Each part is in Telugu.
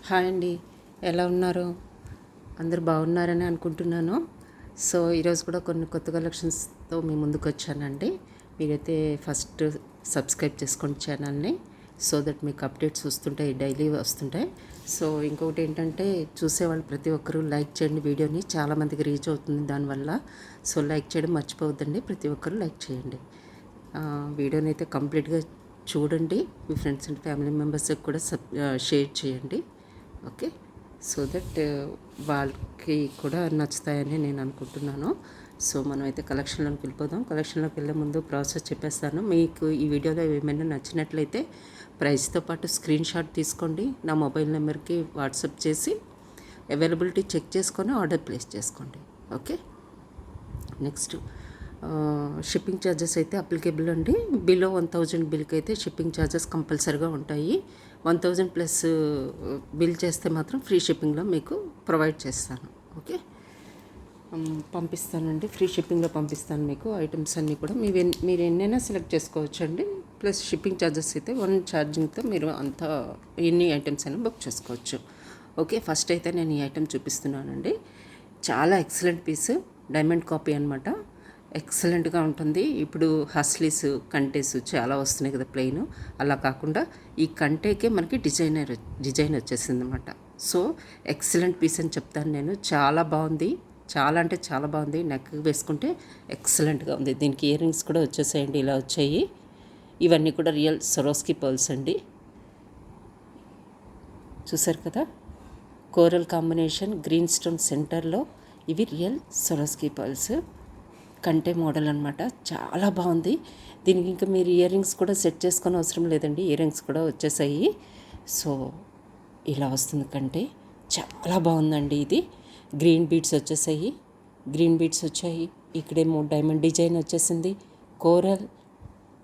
హాయ్ అండి, ఎలా ఉన్నారు? అందరు బాగున్నారని అనుకుంటున్నాను. సో ఈరోజు కూడా కొన్ని కొత్త కలెక్షన్స్తో మీ ముందుకు వచ్చానండి. మీరైతే ఫస్ట్ సబ్స్క్రైబ్ చేసుకోండి ఛానల్ని, సో దట్ మీకు అప్డేట్స్ వస్తుంటాయి, డైలీ వస్తుంటాయి. సో ఇంకొకటి ఏంటంటే, చూసేవాళ్ళు ప్రతి ఒక్కరూ లైక్ చేయండి, వీడియోని చాలామందికి రీచ్ అవుతుంది దానివల్ల. సో లైక్ చేయడం మర్చిపోవద్దండి, ప్రతి ఒక్కరు లైక్ చేయండి. వీడియోని అయితే కంప్లీట్గా చూడండి, మీ ఫ్రెండ్స్ అండ్ ఫ్యామిలీ మెంబర్స్కి కూడా షేర్ చేయండి. ఓకే, సో దట్ వాళ్ళకి కూడా నచ్చుతాయని నేను అనుకుంటున్నాను. సో మనం అయితే కలెక్షన్లోకి వెళ్ళిపోదాం. కలెక్షన్లోకి వెళ్ళే ముందు ప్రాసెస్ చెప్పేస్తాను. మీకు ఈ వీడియోలో ఏమైనా నచ్చినట్లయితే ప్రైస్తో పాటు స్క్రీన్ షాట్ తీసుకోండి, నా మొబైల్ నెంబర్కి వాట్సాప్ చేసి అవైలబిలిటీ చెక్ చేసుకొని ఆర్డర్ ప్లేస్ చేసుకోండి. ఓకే, నెక్స్ట్ షిప్పింగ్ ఛార్జెస్ అయితే అప్లికేబుల్ అండి. బిలో 1000 బిల్కి అయితే షిప్పింగ్ ఛార్జెస్ కంపల్సరీగా ఉంటాయి. 1000 ప్లస్ బిల్ చేస్తే మాత్రం ఫ్రీ షిప్పింగ్లో మీకు ప్రొవైడ్ చేస్తాను. ఓకే, పంపిస్తానండి, ఫ్రీ షిప్పింగ్లో పంపిస్తాను మీకు. ఐటమ్స్ అన్నీ కూడా మీరు ఎన్నైనా సెలెక్ట్ చేసుకోవచ్చు అండి. ప్లస్ షిప్పింగ్ ఛార్జెస్ అయితే 1 ఛార్జింగ్తో మీరు అంతా ఎన్ని ఐటమ్స్ అయినా బుక్ చేసుకోవచ్చు. ఓకే, ఫస్ట్ అయితే నేను ఈ ఐటమ్ చూపిస్తున్నానండి. చాలా ఎక్సలెంట్ పీస్, డైమండ్ కాపీ అనమాట. ఎక్సలెంట్గా ఉంటుంది. ఇప్పుడు హస్లీస్, కంటేస్ చాలా వస్తున్నాయి కదా ప్లెయిన్, అలా కాకుండా ఈ కంటేకే మనకి డిజైన్ వచ్చేసింది అనమాట. సో ఎక్సలెంట్ పీస్ అని చెప్తాను నేను. చాలా బాగుంది, చాలా అంటే చాలా బాగుంది. నెక్ వేసుకుంటే ఎక్సలెంట్గా ఉంది. దీనికి ఇయర్ రింగ్స్ కూడా వచ్చేసాయండి, ఇలా వచ్చాయి. ఇవన్నీ కూడా రియల్ సరోస్కి పర్ల్స్ అండి. చూసారు కదా, కోరల్ కాంబినేషన్, గ్రీన్ స్టోన్ సెంటర్లో ఇవి రియల్ సరోస్కి పర్ల్స్. కంటే మోడల్ అనమాట, చాలా బాగుంది. దీనికి ఇంకా మీరు ఇయర్ రింగ్స్ కూడా సెట్ చేసుకొని అవసరం లేదండి, ఇయర్ రింగ్స్ కూడా వచ్చేసాయి. సో ఇలా వస్తుంది కంటే, చాలా బాగుందండి. ఇది గ్రీన్ బీడ్స్ వచ్చేసాయి, ఇక్కడేమో డైమండ్ డిజైన్ వచ్చేసింది, కోరల్.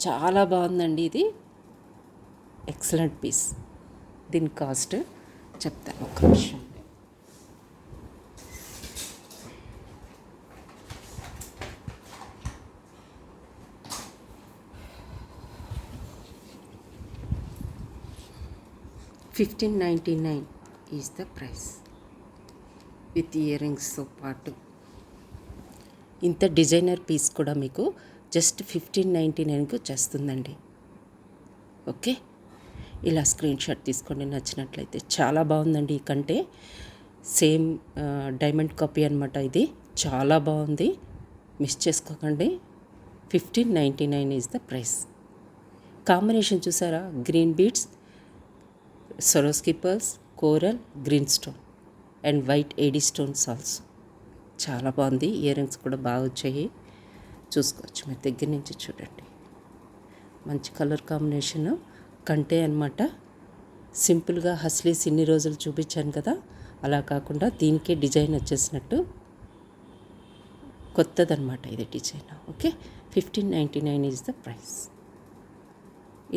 చాలా బాగుందండి, ఇది ఎక్సలెంట్ పీస్. దీని కాస్ట్ చెప్తాను, ఒక నిమిషం. 1599 is the price, with ear రింగ్స్తో పాటు. ఇంత డిజైనర్ పీస్ కూడా మీకు జస్ట్ 1599కు వచ్చేస్తుందండి. ఓకే, ఇలా స్క్రీన్ షాట్ తీసుకోండి నచ్చినట్లయితే. చాలా బాగుందండి. ఈ కంటే సేమ్ డైమండ్ కాపీ అనమాట. ఇది చాలా బాగుంది, మిస్ చేసుకోకండి. 1599 ఈజ్ ద ప్రైస్. కాంబినేషన్ చూసారా, green beads, సరోస్కి pearls, coral, green stone and white AD stones also. చాలా బాగుంది. ఇయర్ రింగ్స్ కూడా బాగా వచ్చాయి, చూసుకోవచ్చు మీరు దగ్గర నుంచి చూడండి. మంచి కలర్ కాంబినేషన్, కంటే అనమాట. సింపుల్గా హస్లీస్ ఇన్ని రోజులు చూపించాను కదా, అలా కాకుండా దీనికే డిజైన్ వచ్చేసినట్టు కొత్తదనమాట ఇది design. Okay, 1599 is the price.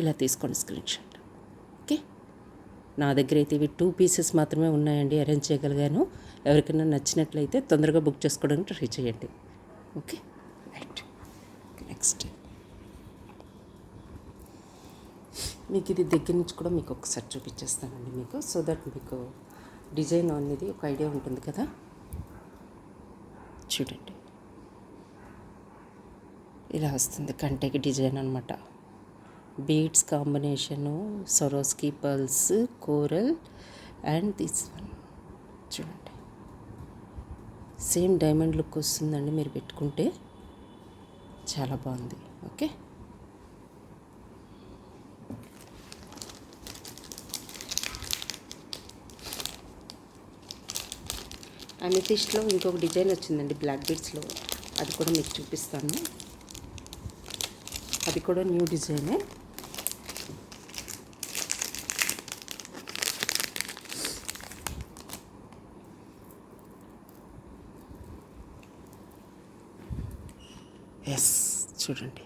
ఇలా తీసుకోండి స్క్రీన్ షాట్. ఓకే, నా దగ్గర అయితే ఇవి 2 పీసెస్ మాత్రమే ఉన్నాయండి, అరేంజ్ చేయగలిగాను. ఎవరికైనా నచ్చినట్లయితే తొందరగా బుక్ చేసుకోవడానికి ట్రై చేయండి. Okay, right. నెక్స్ట్ మీకు ఇది దగ్గర నుంచి కూడా మీకు ఒకసారి చూపించేస్తానండి మీకు, సో దట్ మీకు డిజైన్ అనేది ఒక ఐడియా ఉంటుంది కదా. చూడండి, ఇలా వస్తుంది కంటెకి డిజైన్ అనమాట. Beads combination, సరోస్కి pearls, coral and this one. చూడండి, సేమ్ డైమండ్ లుక్ వస్తుందండి మీరు పెట్టుకుంటే, చాలా బాగుంది. ఓకే, అమెథిస్ట్లో ఇంకొక డిజైన్ వచ్చిందండి బ్లాక్ బీడ్స్లో, అది కూడా మీకు చూపిస్తాను. అది కూడా న్యూ డిజైనే. ఎస్, చూడండి,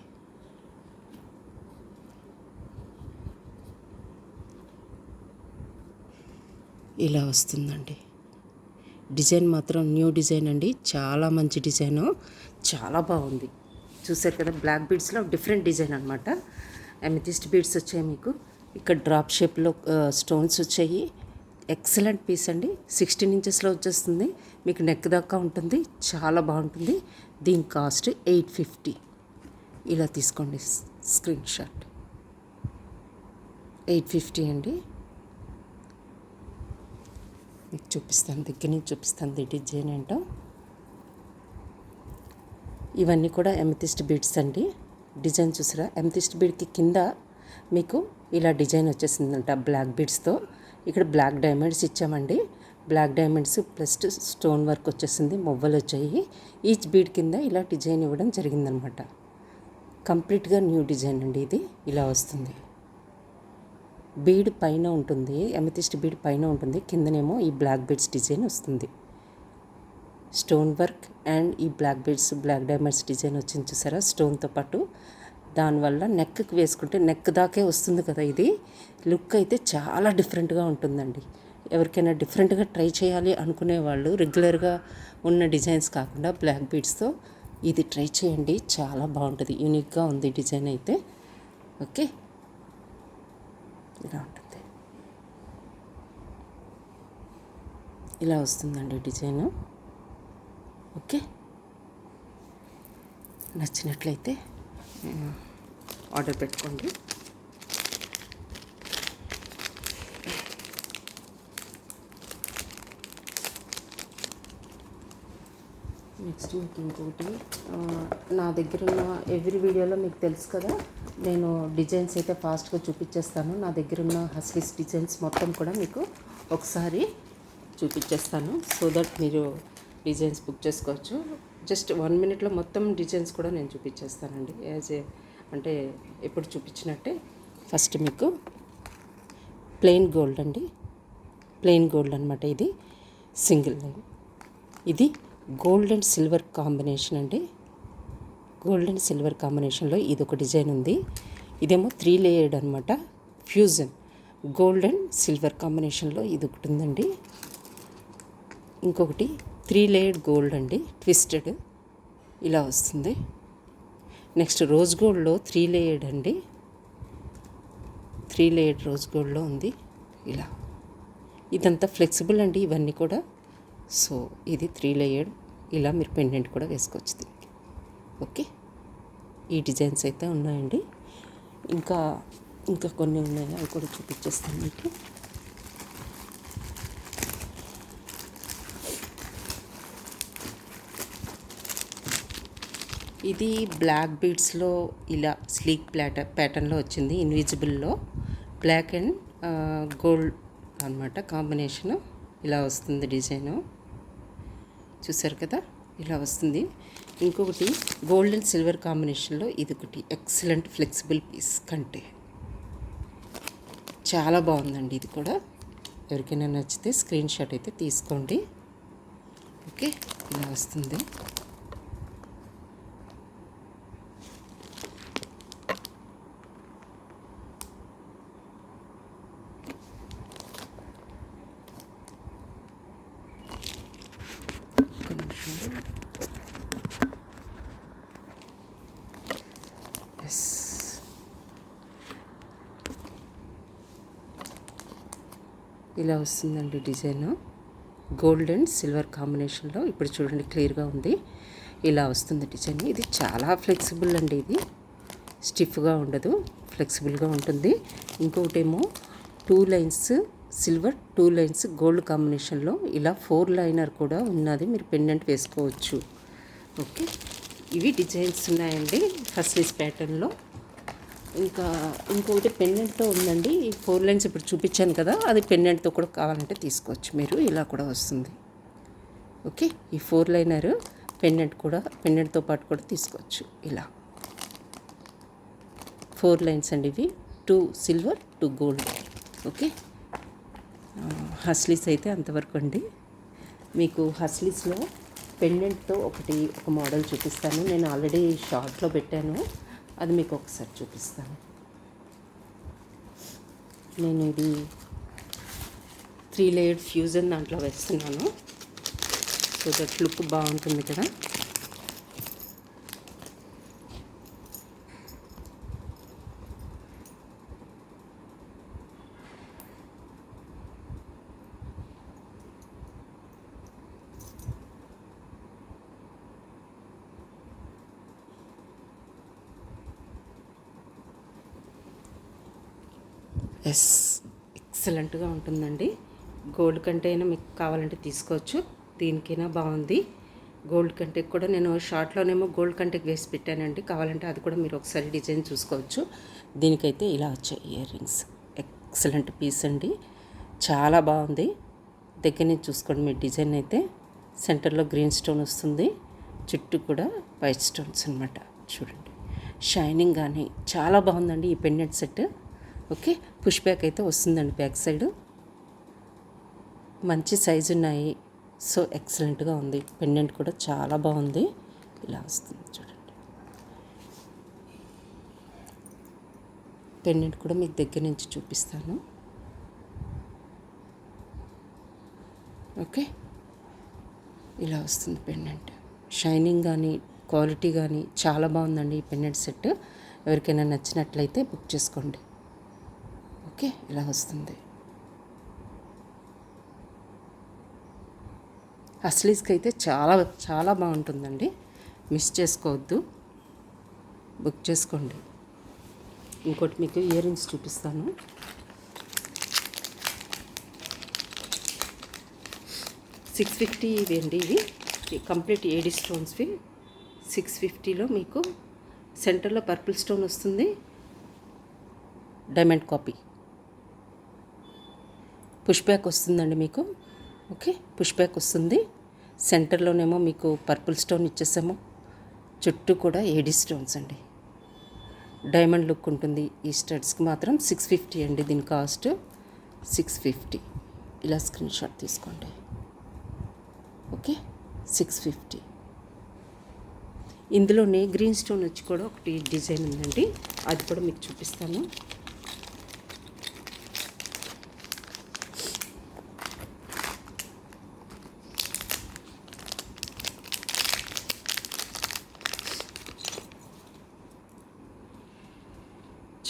ఇలా వస్తుందండి. డిజైన్ మాత్రం న్యూ డిజైన్ అండి, చాలా మంచి డిజైను, చాలా బాగుంది. చూసారు కదా, బ్లాక్ బీడ్స్లో డిఫరెంట్ డిజైన్ అనమాట. అమెథిస్ట్ బీడ్స్ వచ్చాయి మీకు, ఇక్కడ డ్రాప్ షేప్లో స్టోన్స్ వచ్చాయి. ఎక్సలెంట్ పీస్ అండి. 16 ఇంచెస్లో వచ్చేస్తుంది, మీకు నెక్ దాకా ఉంటుంది, చాలా బాగుంటుంది. దీని కాస్ట్ 850. ఇలా తీసుకోండి స్క్రీన్ షాట్. 850 అండి. మీకు చూపిస్తాను, దగ్గర నుంచి చూపిస్తాను డిజైన్ ఏంటో. ఇవన్నీ కూడా ఎమెథిస్ట్ బీడ్స్ అండి. డిజైన్ చూసారా, ఎమెథిస్ట్ బీడ్కి కింద మీకు ఇలా డిజైన్ వచ్చేసిందంట బ్లాక్ బీడ్స్తో. ఇక్కడ బ్లాక్ డైమండ్స్ ఇచ్చామండి. Black diamonds plus stone work వచ్చేసింది, మొవ్వలు వచ్చాయి. ఈచ్ బీడ్ కింద ఇలా డిజైన్ ఇవ్వడం జరిగిందనమాట. కంప్లీట్గా న్యూ డిజైన్ అండి ఇది. ఇలా వస్తుంది, బీడ్ పైన ఉంటుంది, ఎమెథిస్ట్ బీడ్ పైన ఉంటుంది, కిందనేమో ఈ బ్లాక్ బీడ్స్ డిజైన్ వస్తుంది. స్టోన్ వర్క్ అండ్ ఈ black beads, black diamonds design వచ్చింది చూసారా స్టోన్తో పాటు. దానివల్ల నెక్కి వేసుకుంటే నెక్ దాకే వస్తుంది కదా. ఇది లుక్ అయితే చాలా డిఫరెంట్గా ఉంటుందండి. ఎవరికైనా డిఫరెంట్గా ట్రై చేయాలి అనుకునే వాళ్ళు, రెగ్యులర్గా ఉన్న డిజైన్స్ కాకుండా బ్లాక్ బీడ్స్తో ఇది ట్రై చేయండి, చాలా బాగుంటుంది. యూనిక్గా ఉంది డిజైన్ అయితే. ఓకే, ఇలా ఉంటుంది, ఇలా వస్తుందండి డిజైను. ఓకే, నచ్చినట్లయితే ఆర్డర్ పెట్టుకోండి. నెక్స్ట్ మీకు ఇంకొకటి, నా దగ్గర ఉన్న ఎవ్రీ వీడియోలో మీకు తెలుసు కదా, నేను డిజైన్స్ అయితే ఫాస్ట్గా చూపించేస్తాను. నా దగ్గర ఉన్న హస్లీస్ డిజైన్స్ మొత్తం కూడా మీకు ఒకసారి చూపించేస్తాను, సో దట్ మీరు డిజైన్స్ బుక్ చేసుకోవచ్చు. జస్ట్ 1 మినిట్లో మొత్తం డిజైన్స్ కూడా నేను చూపించేస్తానండి, అంటే ఎప్పుడు చూపించినట్టే. ఫస్ట్ మీకు ప్లెయిన్ గోల్డ్ అండి, ప్లెయిన్ గోల్డ్ అనమాట. ఇది సింగిల్ లైన్, ఇది గోల్డ్ అండ్ సిల్వర్ కాంబినేషన్ అండి. గోల్డ్ అండ్ సిల్వర్ కాంబినేషన్లో ఇది ఒక డిజైన్ ఉంది. ఇదేమో 3 లేయర్డ్ అనమాట, ఫ్యూజన్. గోల్డ్ అండ్ సిల్వర్ కాంబినేషన్లో ఇది ఒకటి ఉందండి. ఇంకొకటి 3 లేయర్డ్ గోల్డ్ అండి, ట్విస్టెడ్, ఇలా వస్తుంది. నెక్స్ట్ రోజ్ గోల్డ్లో 3 లేయర్డ్ అండి, 3 లేయర్డ్ రోజ్ గోల్డ్లో ఉంది ఇలా. ఇదంతా ఫ్లెక్సిబుల్ అండి ఇవన్నీ కూడా. సో ఇది 3 లేయర్డ్, ఇలా మీరు పెండెంట్ కూడా వేసుకోవచ్చు దీనికి. ఓకే, ఈ డిజైన్స్ అయితే ఉన్నాయండి. ఇంకా కొన్ని ఉన్నాయి, అవి కూడా చూపించేస్తాను మీకు. ఇది బ్లాక్ బీడ్స్లో ఇలా స్లీక్ ప్యాటర్న్లో వచ్చింది, ఇన్విజిబుల్లో బ్లాక్ అండ్ గోల్డ్ అనమాట కాంబినేషను. ఇలా వస్తుంది డిజైను, చూసారు కదా, ఇలా వస్తుంది. ఇంకొకటి గోల్డ్ అండ్ సిల్వర్ కాంబినేషన్లో ఇది ఒకటి ఎక్సలెంట్ ఫ్లెక్సిబుల్ పీస్, కంటే చాలా బాగుందండి ఇది కూడా. ఎవరికైనా నచ్చితే స్క్రీన్ షాట్ అయితే తీసుకోండి. ఓకే, ఇలా వస్తుంది. ఇలా వస్తుందండి డిజైను, గోల్డ్ అండ్ సిల్వర్ కాంబినేషన్లో. ఇప్పుడు చూడండి క్లియర్గా ఉంది, ఇలా వస్తుంది డిజైన్. ఇది చాలా ఫ్లెక్సిబుల్ అండి, ఇది స్టిఫ్గా ఉండదు, ఫ్లెక్సిబుల్గా ఉంటుంది. ఇంకొకటేమో 2 లైన్స్ సిల్వర్, 2 లైన్స్ గోల్డ్ కాంబినేషన్లో ఇలా 4 లైనర్ కూడా ఉన్నది, మీరు పెండెంట్ వేసుకోవచ్చు. ఓకే, ఇవి డిజైన్స్ ఉన్నాయండి హస్లీస్ ప్యాటర్న్లో. ఇంకా ఇంకొకటి పెండెంట్తో ఉందండి, 4 లైన్స్ ఇప్పుడు చూపించాను కదా, అది పెండెంట్తో కూడా కావాలంటే తీసుకోవచ్చు మీరు, ఇలా కూడా వస్తుంది. ఓకే, ఈ 4 లైనర్ పెండెంట్ కూడా, పెండెంట్తో పాటు కూడా తీసుకోవచ్చు. ఇలా 4 లైన్స్ అండి ఇవి, 2 సిల్వర్ 2 గోల్డ్. ఓకే, హస్లీస్ అయితే అంతవరకు అండి. మీకు హస్లీస్లో పెండెంట్తో ఒక మోడల్ చూపిస్తాను, నేను ఆల్రెడీ షార్ట్లో పెట్టాను, అది మీకు ఒకసారి చూపిస్తాను. నేను ఇది 3 లేయర్డ్ ఫ్యూజన్ దాంట్లో వేస్తున్నాను, సో దట్ లుక్ బాగుంటుంది కదా. ఎస్, ఎక్సలెంట్గా ఉంటుందండి. గోల్డ్ కంటే అయినా మీకు కావాలంటే తీసుకోవచ్చు, దీనికైనా బాగుంది. గోల్డ్ కంటే కూడా నేను షార్ట్లోనేమో గోల్డ్ కంటెకి వేసి పెట్టానండి, కావాలంటే అది కూడా మీరు ఒకసారి డిజైన్ చూసుకోవచ్చు. దీనికైతే ఇలా వచ్చాయి ఇయర్ రింగ్స్. ఎక్సలెంట్ పీస్ అండి, చాలా బాగుంది. దగ్గర నుంచి చూసుకోండి మీరు. డిజైన్ అయితే సెంటర్లో గ్రీన్ స్టోన్ వస్తుంది, చుట్టూ కూడా వైట్ స్టోన్స్ అనమాట. చూడండి, షైనింగ్ కానీ చాలా బాగుందండి ఈ pendant set. Okay, push back అయితే వస్తుందండి బ్యాక్ సైడ్. మంచి సైజు ఉన్నాయి. సో ఎక్సలెంట్గా ఉంది. పెండెంట్ కూడా చాలా బాగుంది. ఇలా వస్తుంది చూడండి. పెండెంట్ కూడా మీకు దగ్గర నుంచి చూపిస్తాను. ఓకే, ఇలా వస్తుంది పెండెంట్. షైనింగ్ కానీ క్వాలిటీ కానీ చాలా బాగుందండి ఈ పెండెంట్ సెట్. ఎవరికైనా నచ్చినట్లయితే బుక్ చేసుకోండి. ఓకే, ఇలా వస్తుంది. అస్లీస్కి అయితే చాలా చాలా బాగుంటుందండి, మిస్ చేసుకోవద్దు, బుక్ చేసుకోండి. ఇంకోటి మీకు ఇయర్ రింగ్స్ చూపిస్తాను. $650 ఇవి అండి. ఇవి కంప్లీట్ ఏడీ స్టోన్స్వి. 650లో మీకు సెంటర్లో పర్పుల్ స్టోన్ వస్తుంది, డైమండ్ కాపీ. పుష్ బ్యాక్ వస్తుందండి మీకు. ఓకే, పుష్ బ్యాక్ వస్తుంది. సెంటర్లోనేమో మీకు పర్పుల్ స్టోన్ ఇచ్చేసాము, చుట్టూ కూడా ఏడీ స్టోన్స్ అండి. డైమండ్ లుక్ ఉంటుంది. ఈ స్టడ్స్కి మాత్రం 650 అండి, దీని కాస్ట్ 650. ఇలా స్క్రీన్ షాట్ తీసుకోండి. ఓకే, 650. ఇందులోనే గ్రీన్ స్టోన్ వచ్చి కూడా ఒకటి డిజైన్ ఉందండి, అది కూడా మీకు చూపిస్తాను.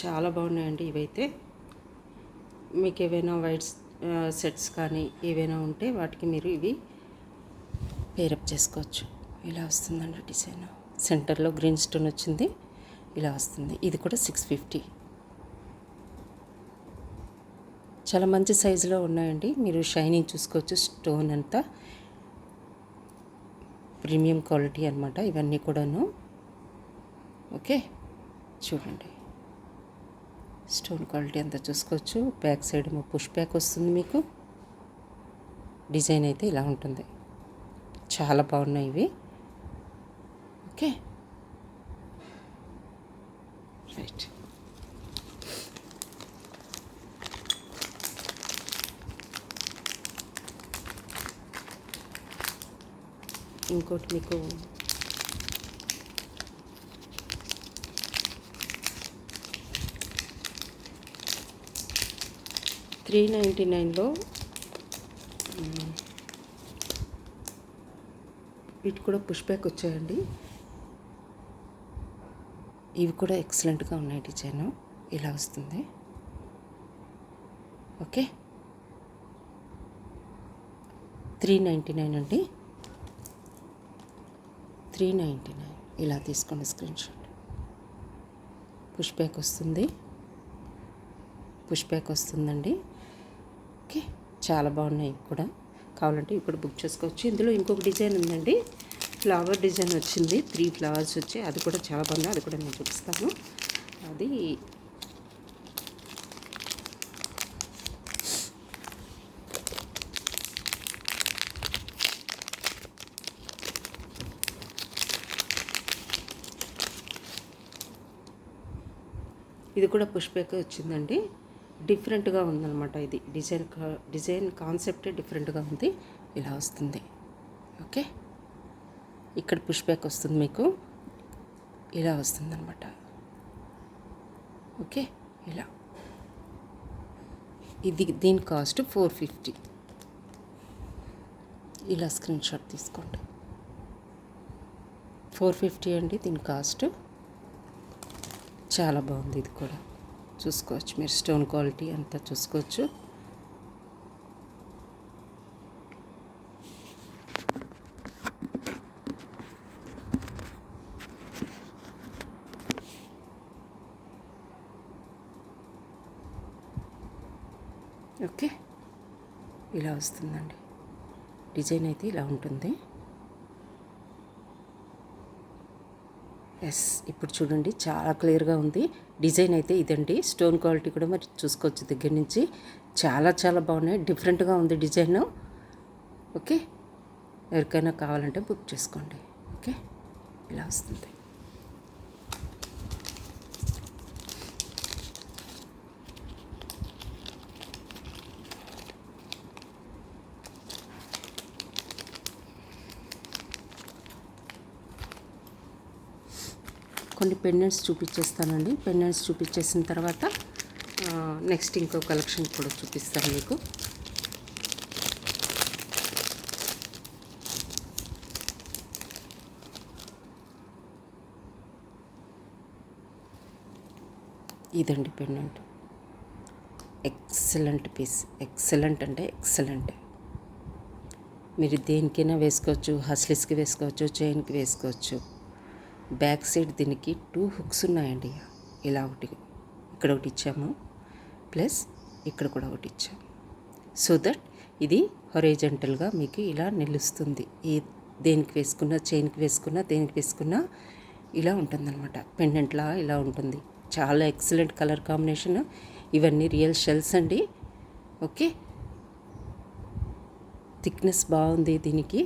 చాలా బాగున్నాయండి ఇవైతే. మీకు ఏవైనా వైట్ సెట్స్ కానీ ఏవైనా ఉంటే వాటికి మీరు ఇవి పేరప్ చేసుకోవచ్చు. ఇలా వస్తుందండి డిజైన్. సెంటర్లో గ్రీన్ స్టోన్ వచ్చింది, ఇలా వస్తుంది. ఇది కూడా 650. చాలా మంచి సైజులో ఉన్నాయండి, మీరు షైనింగ్ చూసుకోవచ్చు. స్టోన్ అంతా ప్రీమియం క్వాలిటీ అనమాట ఇవన్నీ కూడాను. ఓకే, చూడండి స్టోన్ క్వాలిటీ అంతా చూసుకోవచ్చు. బ్యాక్ సైడ్ ఏమో పుష్ బ్యాక్ వస్తుంది మీకు. డిజైన్ అయితే ఇలా ఉంటుంది. చాలా బాగున్నాయి ఇవి. Okay, right. ఇంకోటి మీకు $399లో వీటి కూడా పుష్ బ్యాక్ వచ్చాయండి. ఇవి కూడా ఎక్సలెంట్గా ఉన్నాయి. డిజైన్ ఇలా వస్తుంది. ఓకే, $399 అండి. 399 ఇలా తీసుకోండి స్క్రీన్ షాట్. పుష్ బ్యాక్ వస్తుంది, పుష్ బ్యాక్ వస్తుందండి. ఓకే, చాలా బాగున్నాయి కూడా. కావాలంటే ఇప్పుడు బుక్ చేసుకోవచ్చు. ఇందులో ఇంకొక డిజైన్ ఉందండి, ఫ్లవర్ డిజైన్ వచ్చింది. 3 ఫ్లవర్స్ వచ్చి, అది కూడా చాలా బాగుంది. అది కూడా నేను చూపిస్తాను. అది ఇది కూడా పుష్ బ్యాక్ వచ్చిందండి. డిఫరెంట్గా ఉందన్నమాట. ఇది డిజైన్ కాన్సెప్ట్ డిఫరెంట్గా ఉంది. ఇలా వస్తుంది. ఓకే, ఇక్కడ పుష్ బ్యాక్ వస్తుంది మీకు, ఇలా వస్తుంది అనమాట. ఓకే, ఇలా. ఇది దీని కాస్ట్ 450. ఇలా స్క్రీన్ షాట్ తీసుకోండి. 450 అండి దీని కాస్ట్. చాలా బాగుంది. ఇది కూడా చూసుకోవచ్చు మీరు, స్టోన్ క్వాలిటీ అంతా చూసుకోవచ్చు. ఓకే, ఇలా వస్తుందండి. డిజైన్ అయితే ఇలా ఉంటుంది. ఎస్, ఇప్పుడు చూడండి చాలా క్లియర్గా ఉంది. డిజైన్ అయితే ఇదండి. స్టోన్ క్వాలిటీ కూడా మరి చూసుకోవచ్చు దగ్గర నుంచి. చాలా చాలా బాగున్నాయి. డిఫరెంట్గా ఉంది డిజైన్. ఓకే, ఎవరికైనా కావాలంటే బుక్ చేసుకోండి. ఓకే, ఇలా వస్తుంది. కొన్ని పెండెంట్స్ చూపించేస్తానండి. పెండెంట్స్ చూపించేసిన తర్వాత నెక్స్ట్ ఇంకో కలెక్షన్ కూడా చూపిస్తాను మీకు. ఇదండి పెండెంట్. Excellent piece. ఎక్సలెంట్ అంటే ఎక్సలెంట్. మీరు దేనికైనా వేసుకోవచ్చు. హస్లిస్కి వేసుకోవచ్చు, చైన్కి వేసుకోవచ్చు. బ్యాక్ సైడ్ దీనికి 2 హుక్స్ ఉన్నాయండి. ఇలా ఒకటి ఇక్కడ ఒకటి ఇచ్చాము, ప్లస్ ఇక్కడ కూడా ఒకటి ఇచ్చాము. సో దట్ ఇది హొరైజంటల్గా మీకు ఇలా నిలుస్తుంది. ఈ దేనికి వేసుకున్నా, చైన్కి వేసుకున్నా, దేనికి వేసుకున్నా ఇలా ఉంటుందన్నమాట. పెండెంట్లా ఇలా ఉంటుంది. చాలా ఎక్సలెంట్ కలర్ కాంబినేషన్. ఇవన్నీ రియల్ షెల్స్ అండి. ఓకే, థిక్నెస్ బాగుంది దీనికి.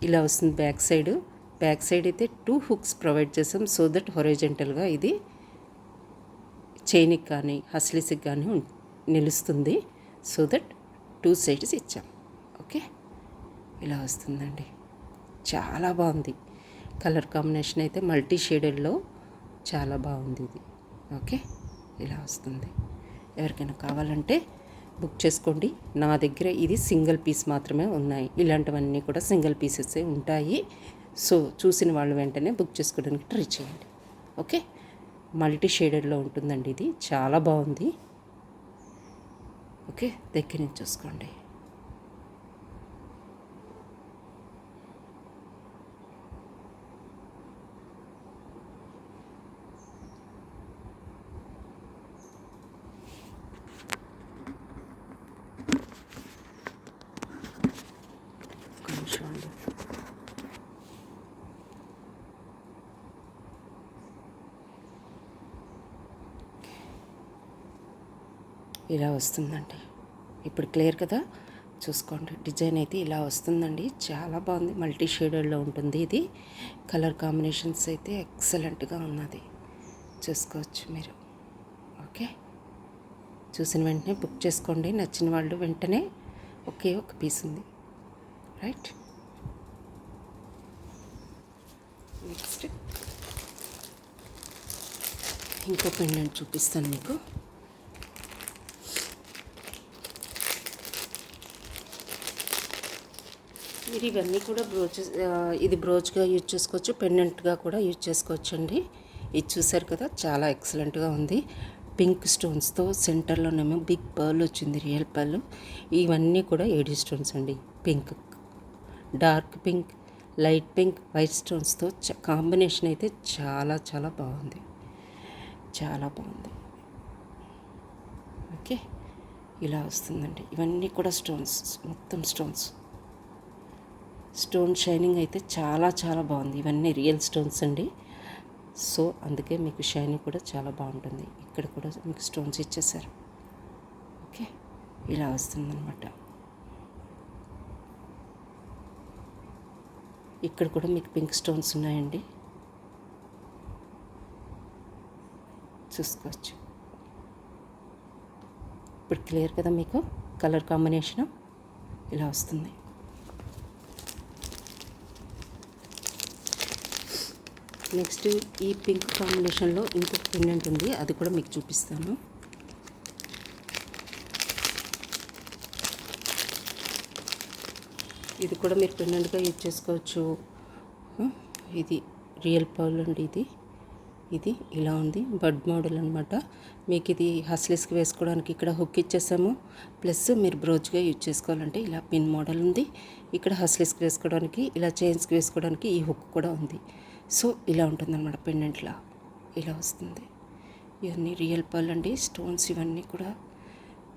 ఇలా వస్తుంది బ్యాక్ సైడ్. బ్యాక్ సైడ్ అయితే 2 హుక్స్ ప్రొవైడ్ చేసాం. సో దట్ హొరైజంటల్గా ఇది చైన్కి కానీ హస్లిస్కి కానీ నిలుస్తుంది. సో దట్ 2 సైడ్స్ ఇచ్చాం. ఓకే, ఇలా వస్తుందండి. చాలా బాగుంది. కలర్ కాంబినేషన్ అయితే మల్టీ షేడెడ్లో చాలా బాగుంది ఇది. ఓకే, ఇలా వస్తుంది. ఎవరికైనా కావాలంటే బుక్ చేసుకోండి. నా దగ్గర ఇది సింగిల్ పీస్ మాత్రమే ఉన్నాయి. ఇలాంటివన్నీ కూడా సింగిల్ పీసెస్ ఉంటాయి. సో చూసిన వాళ్ళు వెంటనే బుక్ చేసుకోవడానికి ట్రై చేయండి. ఓకే, మల్టీ షేడెడ్లో ఉంటుందండి. ఇది చాలా బాగుంది. ఓకే, దగ్గర నుంచి చూసుకోండి. చూడండి, ఇలా వస్తుందండి. ఇప్పుడు క్లియర్ కదా, చూసుకోండి. డిజైన్ అయితే ఇలా వస్తుందండి. చాలా బాగుంది. మల్టీ షేడెడ్లో ఉంటుంది ఇది. కలర్ కాంబినేషన్స్ అయితే ఎక్సలెంట్గా ఉన్నది. చూసుకోవచ్చు మీరు. ఓకే, చూసిన వెంటనే బుక్ చేసుకోండి. నచ్చిన వాళ్ళు వెంటనే ఒకే ఒక పీస్ ఉంది. రైట్, నెక్స్ట్ ఇంకో పెండెంట్ చూపిస్తాను మీకు. మీరు ఇవన్నీ కూడా ఇది బ్రోచ్గా యూజ్ చేసుకోవచ్చు, పెండెంట్గా కూడా యూజ్ చేసుకోవచ్చు అండి. ఇది చూసారు కదా, చాలా ఎక్సలెంట్గా ఉంది. పింక్ స్టోన్స్తో సెంటర్లోనేమో బిగ్ పర్ల్ వచ్చింది, రియల్ పర్ల్. ఇవన్నీ కూడా ఏడీ స్టోన్స్ అండి. Pink, dark pink, light pink, white స్టోన్స్తో కాంబినేషన్ అయితే చాలా చాలా బాగుంది. చాలా బాగుంది. ఓకే, ఇలా వస్తుందండి. ఇవన్నీ కూడా స్టోన్స్, మొత్తం స్టోన్స్. స్టోన్ షైనింగ్ అయితే చాలా చాలా బాగుంది. ఇవన్నీ రియల్ స్టోన్స్ అండి. సో అందుకే మీకు షైనింగ్ కూడా చాలా బాగుంటుంది. ఇక్కడ కూడా మీకు స్టోన్స్ ఇచ్చేసారు. ఓకే, ఇలా వస్తుందన్నమాట. ఇక్కడ కూడా మీకు పింక్ స్టోన్స్ ఉన్నాయండి, చూసుకోవచ్చు. ఇప్పుడు క్లియర్ కదా మీకు కలర్ కాంబినేషన్ ఇలా వస్తుంది. నెక్స్ట్ ఈ పింక్ కాంబినేషన్లో ఇంకొక పెండెంట్ ఉంది, అది కూడా మీకు చూపిస్తాను. ఇది కూడా మీరు పెండెంట్గా యూజ్ చేసుకోవచ్చు. ఇది రియల్ పర్ల్ అండి. ఇది ఇలా ఉంది, బడ్ మోడల్ అనమాట. మీకు ఇది హస్లిస్కి వేసుకోవడానికి ఇక్కడ హుక్ ఇచ్చేసాము. ప్లస్ మీరు బ్రోచ్గా యూజ్ చేసుకోవాలంటే ఇలా పిన్ మోడల్ ఉంది. ఇక్కడ హస్లిస్కి వేసుకోవడానికి, ఇలా చైన్స్కి వేసుకోవడానికి ఈ హుక్ కూడా ఉంది. సో ఇలా ఉంటుందన్నమాట. పెండెంట్లా ఇలా వస్తుంది. ఇవన్నీ రియల్ పర్ల్ అండి. స్టోన్స్ ఇవన్నీ కూడా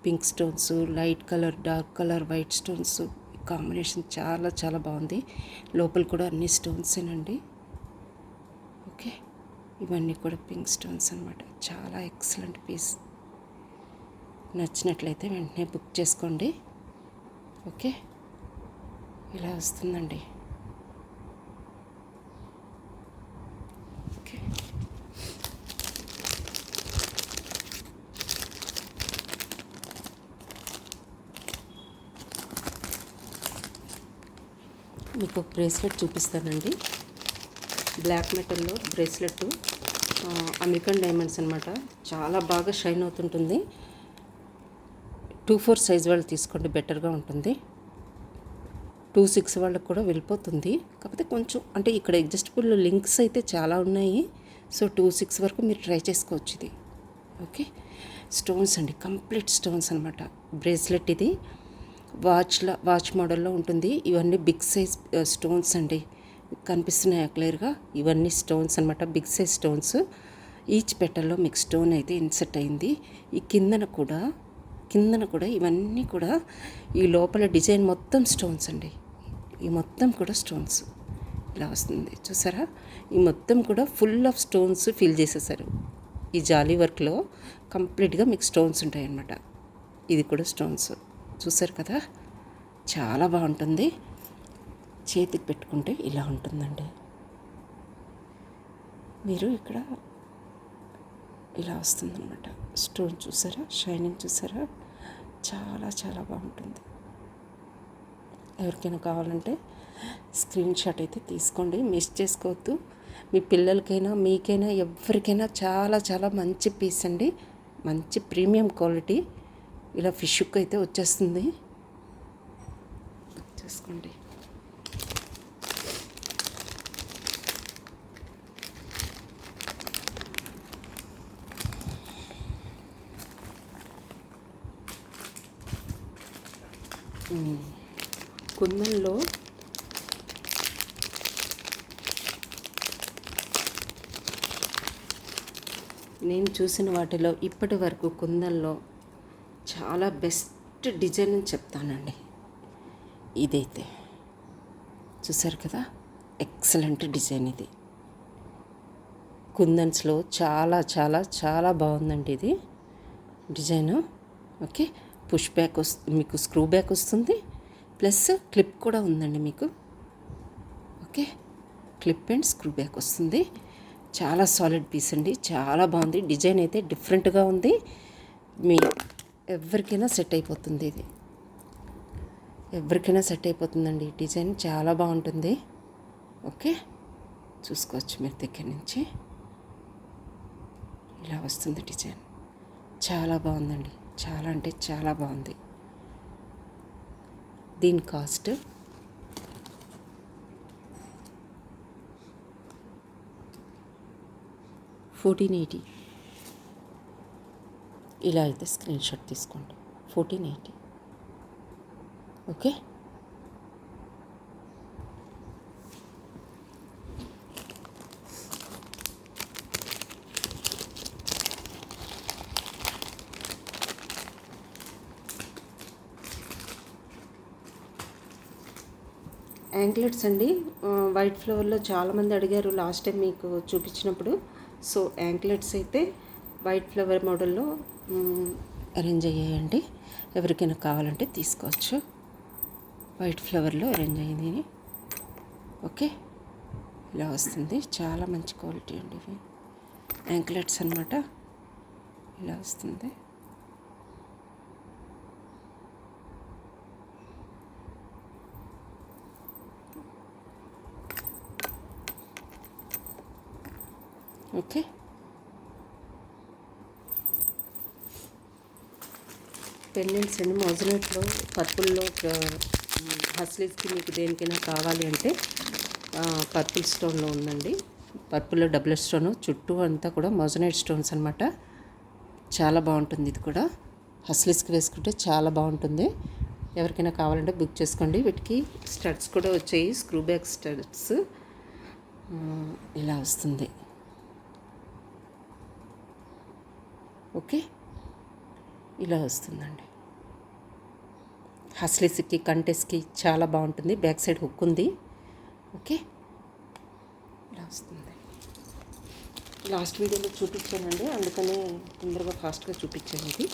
pink stones, light colour, dark colour, white stones combination చాలా చాలా బాగుంది. లోపల కూడా అన్ని స్టోన్సేనండి. ఓకే, ఇవన్నీ కూడా పింక్ స్టోన్స్ అనమాట. చాలా ఎక్సలెంట్ పీస్. నచ్చినట్లయితే వెంటనే బుక్ చేసుకోండి. ఓకే, ఇలా వస్తుందండి. ఓకే, మీకు ఒక బ్రేస్లెట్ చూపిస్తానండి. బ్లాక్ మెటల్లో బ్రేస్లెట్, అమెరికన్ డైమండ్స్ అనమాట. చాలా బాగా షైన్ అవుతుంటుంది. 2-4 సైజ్ వాళ్ళు తీసుకోండి, బెటర్గా ఉంటుంది. 2-6 వాళ్ళకి కూడా వెళ్ళిపోతుంది. కాకపోతే కొంచెం అంటే ఇక్కడ అడ్జస్టబుల్ లింక్స్ అయితే చాలా ఉన్నాయి. సో 2-6 వరకు మీరు ట్రై చేసుకోవచ్చు ఇది. ఓకే, స్టోన్స్ అండి, కంప్లీట్ స్టోన్స్ అనమాట. బ్రేస్లెట్ ఇది వాచ్ మోడల్లో ఉంటుంది. ఇవన్నీ బిగ్ సైజ్ స్టోన్స్ అండి. కనిపిస్తున్నాయా క్లియర్గా? ఇవన్నీ స్టోన్స్ అనమాట, బిగ్ సైజ్ స్టోన్స్. ఈచ్ పెటల్లో మీకు స్టోన్ అయితే ఇన్సెట్ అయింది. ఈ కిందన కూడా ఇవన్నీ కూడా ఈ లోపల డిజైన్ మొత్తం స్టోన్స్ అండి. ఈ మొత్తం కూడా స్టోన్స్ ఇలా వస్తుంది, చూసారా? ఈ మొత్తం కూడా ఫుల్ ఆఫ్ స్టోన్స్ ఫిల్ చేసేసారు. ఈ జాలీ వర్క్లో కంప్లీట్గా మీకు స్టోన్స్ ఉంటాయన్నమాట. ఇది కూడా స్టోన్స్, చూసారు కదా? చాలా బాగుంటుంది. చేతికి పెట్టుకుంటే ఇలా ఉంటుందండి. మీరు ఇక్కడ ఇలా వస్తుందన్నమాట. స్టోన్ చూసారా? షైనింగ్ చూసారా? చాలా చాలా బాగుంటుంది. ఎవరికైనా కావాలంటే స్క్రీన్ షాట్ అయితే తీసుకోండి, మిస్ చేసుకోవద్దు. మీ పిల్లలకైనా మీకైనా ఎవరికైనా చాలా చాలా మంచి పీస్ అండి. మంచి ప్రీమియం క్వాలిటీ. ఇలా ఫిష్ హుక్ అయితే వచ్చేస్తుంది, చేసుకోండి. కుందన్లో నేను చూసిన వాటిలో ఇప్పటి వరకు కుందన్లో చాలా బెస్ట్ డిజైన్ అని చెప్తానండి. ఇదైతే చూసారు కదా, ఎక్సలెంట్ డిజైన్ ఇది. కుందన్స్లో చాలా చాలా చాలా బాగుందండి ఇది డిజైను. ఓకే, పుష్ బ్యాక్ మీకు స్క్రూ బ్యాక్ వస్తుంది, ప్లస్ క్లిప్ కూడా ఉందండి మీకు. Okay, clip and screw back వస్తుంది. చాలా సాలిడ్ పీస్ అండి, చాలా బాగుంది. డిజైన్ అయితే డిఫరెంట్గా ఉంది. మీ ఎవరికైనా సెట్ అయిపోతుంది ఇది, ఎవరికైనా సెట్ అయిపోతుందండి. డిజైన్ చాలా బాగుంటుంది. ఓకే, చూసుకోవచ్చు మీరు దగ్గర నుంచి. ఇలా వస్తుంది డిజైన్, చాలా బాగుందండి. చాలా అంటే చాలా బాగుంది. దీని కాస్ట్ $1480. ఇలా అయితే స్క్రీన్ షాట్ తీసుకోండి. 1480. ఓకే, యాంక్లెట్స్ అండి. వైట్ ఫ్లవర్లో చాలామంది అడిగారు లాస్ట్ టైం మీకు చూపించినప్పుడు. సో యాంక్లెట్స్ అయితే వైట్ ఫ్లవర్ మోడల్లో అరేంజ్ అయ్యాయండి. ఎవరికైనా కావాలంటే తీసుకోవచ్చు. వైట్ ఫ్లవర్లో అరేంజ్ అయ్యింది. ఓకే, ఇలా వస్తుంది. చాలా మంచి క్వాలిటీ అండి ఇవి యాంక్లెట్స్ అనమాట. ఇలా వస్తుంది. ఓకే, పెండెంట్స్ అండి. మోజనెట్లో పర్పుల్లో హస్లీస్కి మీకు దేనికైనా కావాలి అంటే పర్పుల్ స్టోన్లో ఉందండి. పర్పుల్లో డబుల్ స్టోను, చుట్టూ అంతా కూడా మోజనైట్ స్టోన్స్ అనమాట. చాలా బాగుంటుంది. ఇది కూడా హస్లీస్కి వేసుకుంటే చాలా బాగుంటుంది. ఎవరికైనా కావాలంటే బుక్ చేసుకోండి. వీటికి స్టడ్స్ కూడా వచ్చాయి, స్క్రూ బ్యాక్ స్టడ్స్. ఇలా వస్తుంది. ఓకే, ఇలా వస్తుందండి. హస్లీస్కి కంటెస్కి చాలా బాగుంటుంది. బ్యాక్ సైడ్ హుక్ ఉంది. ఓకే, ఇలా వస్తుంది. లాస్ట్ వీడియోలో చూపించానండి, అందుకనే తొందరగా ఫాస్ట్గా చూపించాను ఇది.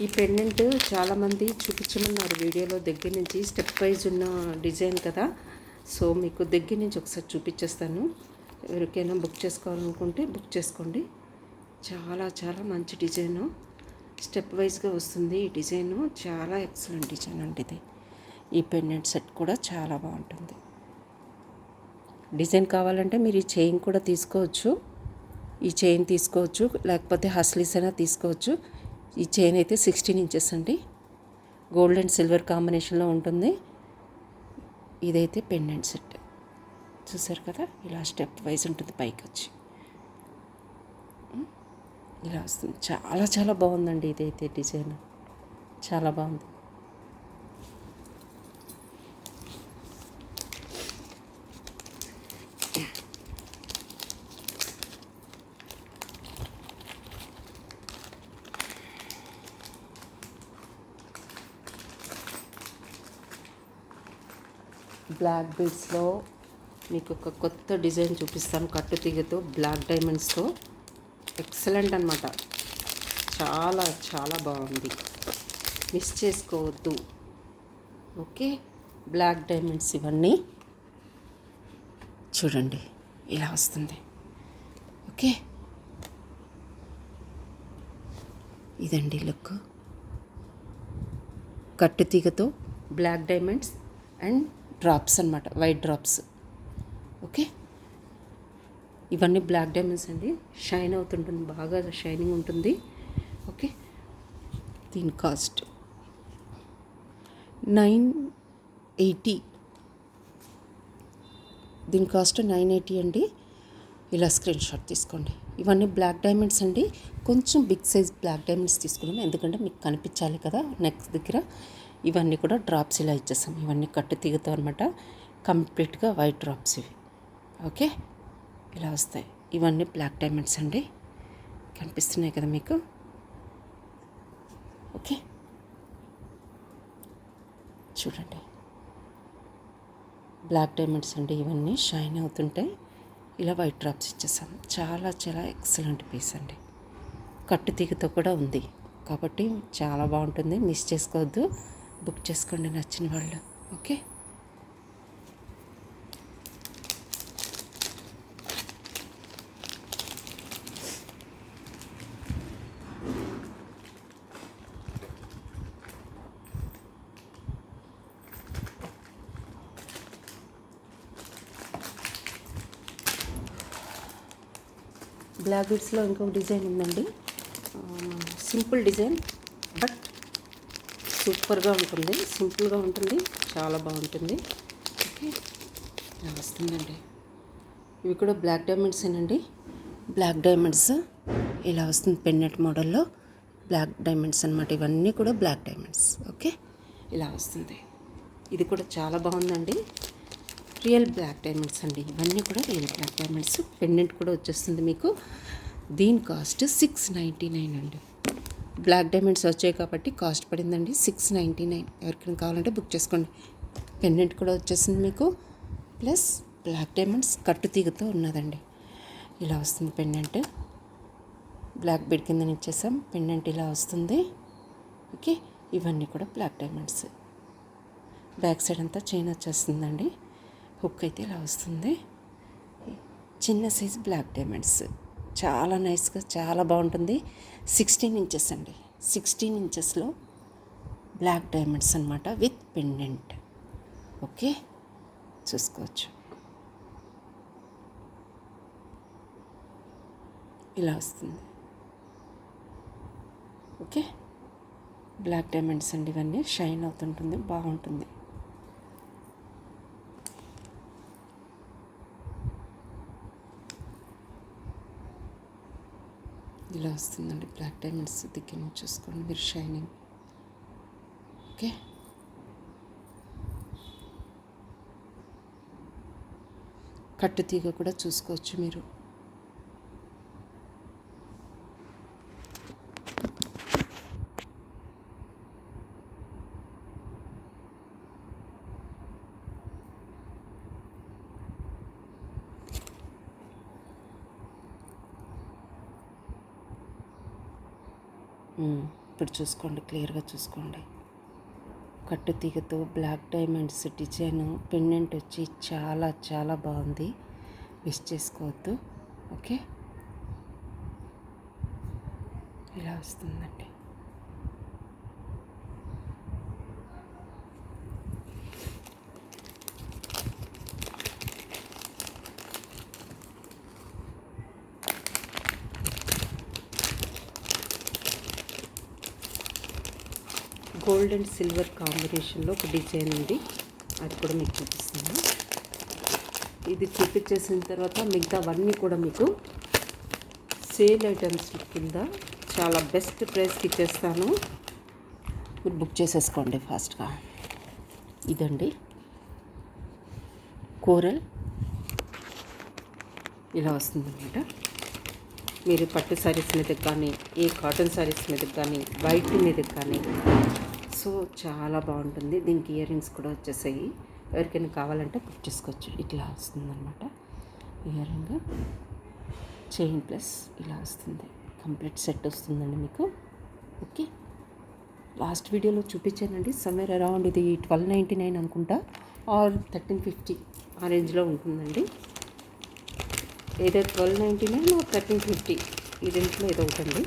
ఈ పెండెంట్ చాలామంది చూపించమన్నారు వీడియోలో దగ్గర నుంచి. స్టెప్ వైజ్ ఉన్న డిజైన్ కదా, సో మీకు దగ్గర నుంచి ఒకసారి చూపించేస్తాను. ఎవరికైనా బుక్ చేసుకోవాలనుకుంటే బుక్ చేసుకోండి. చాలా చాలా మంచి డిజైను, స్టెప్ వైజ్గా వస్తుంది ఈ డిజైను. చాలా ఎక్సలెంట్ డిజైన్ అండి ఇది. ఈ పెండెంట్ సెట్ కూడా చాలా బాగుంటుంది. డిజైన్ కావాలంటే మీరు ఈ చైన్ కూడా తీసుకోవచ్చు, ఈ చైన్ తీసుకోవచ్చు, లేకపోతే హస్లీస్ అయినా తీసుకోవచ్చు. ఈ చైన్ అయితే 16 ఇంచెస్ అండి, గోల్డ్ అండ్ సిల్వర్ కాంబినేషన్లో ఉంటుంది. ఇదైతే పెండెంట్ సెట్ చూసారు కదా, ఇలా స్టెప్ వైజ్ ఉంటుంది. పైకి వచ్చి ఇలా వస్తుంది. చాలా చాలా బాగుందండి ఇదైతే డిజైన్, చాలా బాగుంది. బ్లాక్ బీడ్స్లో మీకు ఒక కొత్త డిజైన్ చూపిస్తాను. కట్టు తీగతో బ్లాక్ డైమండ్స్తో ఎక్సలెంట్ అనమాట. చాలా చాలా బాగుంది, మిస్ చేసుకోవద్దు. ఓకే, బ్లాక్ డైమండ్స్ ఇవన్నీ చూడండి ఇలా వస్తుంది. ఓకే, ఇదండి లుక్. కట్టు తీగతో బ్లాక్ డైమండ్స్ అండ్ డ్రాప్స్ అనమాట, వైట్ డ్రాప్స్. ఓకే, ఇవన్నీ బ్లాక్ డైమండ్స్ అండి, షైన్ అవుతుంటుంది, బాగా షైనింగ్ ఉంటుంది. ఓకే, దీని కాస్ట్ 980. దీని కాస్ట్ 980 అండి. ఇలా స్క్రీన్ షాట్ తీసుకోండి. ఇవన్నీ బ్లాక్ డైమండ్స్ అండి, కొంచెం బిగ్ సైజ్ బ్లాక్ డైమండ్స్ తీసుకున్నాము, ఎందుకంటే మీకు కనిపించాలి కదా నెక్ దగ్గర. ఇవన్నీ కూడా డ్రాప్స్ ఇలా ఇచ్చేసాం. ఇవన్నీ కట్టు తీగతో అనమాట, కంప్లీట్గా వైట్ డ్రాప్స్ ఇవి. ఓకే, ఇలా వస్తాయి. ఇవన్నీ బ్లాక్ డైమండ్స్ అండి, కనిపిస్తున్నాయి కదా మీకు. ఓకే, చూడండి బ్లాక్ డైమండ్స్ అండి, ఇవన్నీ షైన్ అవుతుంటాయి. ఇలా వైట్ డ్రాప్స్ ఇచ్చేసాం. చాలా చాలా ఎక్సలెంట్ పీస్ అండి, కట్టు తీగతో కూడా ఉంది కాబట్టి చాలా బాగుంటుంది. మిస్ చేసుకోవద్దు, బుక్ చేసుకోండి నచ్చిన వాళ్ళు. ఓకే, బ్లాక్ బీడ్స్లో ఇంకొక డిజైన్ ఉందండి. సింపుల్ డిజైన్ బట్ సూపర్గా ఉంటుంది, సింపుల్గా ఉంటుంది, చాలా బాగుంటుంది. ఓకే, ఇలా వస్తుందండి. ఇవి కూడా బ్లాక్ డైమండ్సేనండి, బ్లాక్ డైమండ్స్ ఇలా వస్తుంది. పెన్నెట్ మోడల్లో బ్లాక్ డైమండ్స్ అనమాట. ఇవన్నీ కూడా బ్లాక్ డైమండ్స్. ఓకే, ఇలా వస్తుంది. ఇది కూడా చాలా బాగుందండి, రియల్ బ్లాక్ డైమండ్స్ అండి. ఇవన్నీ కూడా రియల్ బ్లాక్ డైమండ్స్. పెండెంట్ కూడా వచ్చేస్తుంది మీకు. దీని కాస్ట్ 699 అండి. బ్లాక్ డైమండ్స్ వచ్చాయి కాబట్టి కాస్ట్ పడిందండి 699. ఎవరికైనా కావాలంటే బుక్ చేసుకోండి. పెండెంట్ కూడా వచ్చేసింది మీకు, ప్లస్ బ్లాక్ డైమండ్స్ కట్టు తీగతో ఉన్నదండి. ఇలా వస్తుంది పెండెంట్. బ్లాక్ బీడ్ కింద ఇచ్చేసాం, పెండెంట్ ఇలా వస్తుంది. ఓకే, ఇవన్నీ కూడా బ్లాక్ డైమండ్స్. బ్యాక్ సైడ్ అంతా చైన్ వచ్చేస్తుందండి. హుక్ అయితే ఇలా వస్తుంది. చిన్న సైజ్ బ్లాక్ డైమండ్స్, చాలా నైస్గా చాలా బాగుంటుంది. 16 ఇంచెస్ అండి, 16 ఇంచెస్లో బ్లాక్ డైమండ్స్ అనమాట విత్ పెండెంట్. ఓకే, చూసుకోవచ్చు. ఇలా వస్తుంది. ఓకే, బ్లాక్ డైమండ్స్ అండి, ఇవన్నీ షైన్ అవుతుంటుంది, బాగుంటుంది. ఇలా వస్తుందండి బ్లాక్ డైమండ్స్. దగ్గర నుంచి చూసుకోండి మీరు, షైనింగ్. ఓకే, కట్టు తీగ కూడా చూసుకోవచ్చు మీరు. ఇప్పుడు చూసుకోండి, క్లియర్గా చూసుకోండి. కట్టు తీగతో బ్లాక్ డైమండ్స్ డిజైన్ పెండెంట్ వచ్చి చాలా చాలా బాగుంది. మిస్ చేసుకోవద్దు. ఓకే, ఇలా వస్తుందండి. గోల్డ్ అండ్ సిల్వర్ కాంబినేషన్లో ఒక డిజైన్ ఉంది, అది కూడా మీకు చూపిస్తాను. ఇది చూపించేసిన తర్వాత మిగతావన్నీ కూడా మీకు సేల్ ఐటమ్స్ కింద చాలా బెస్ట్ ప్రైస్కి ఇచ్చేస్తాను. మీరు బుక్ చేసేసుకోండి ఫాస్ట్గా. ఇదండి కోరల్, ఇలా వస్తుందన్నమాట. మీరు పట్టు శారీస్ మీదకి కానీ, ఏ కాటన్ శారీస్ మీదకి కానీ, వైట్ మీదకి కానీ, సో చాలా బాగుంటుంది. దీనికి ఇయర్ రింగ్స్ కూడా వచ్చేసాయి. ఎవరికైనా కావాలంటే బుక్ చేసుకోవచ్చు. ఇట్లా వస్తుందన్నమాట. ఇయర్ రింగ్, చైన్ ప్లస్ ఇలా వస్తుంది. కంప్లీట్ సెట్ వస్తుందండి మీకు. ఓకే, లాస్ట్ వీడియోలో చూపించానండి. సమ్వేర్ అరౌండ్ ఇది 1299 అనుకుంటా, ఆర్ 1350 ఆ రేంజ్లో ఉంటుందండి. ఏదో 1299 ఆర్ 1350 ఈ రేంజ్లో ఏదో ఒకటండి.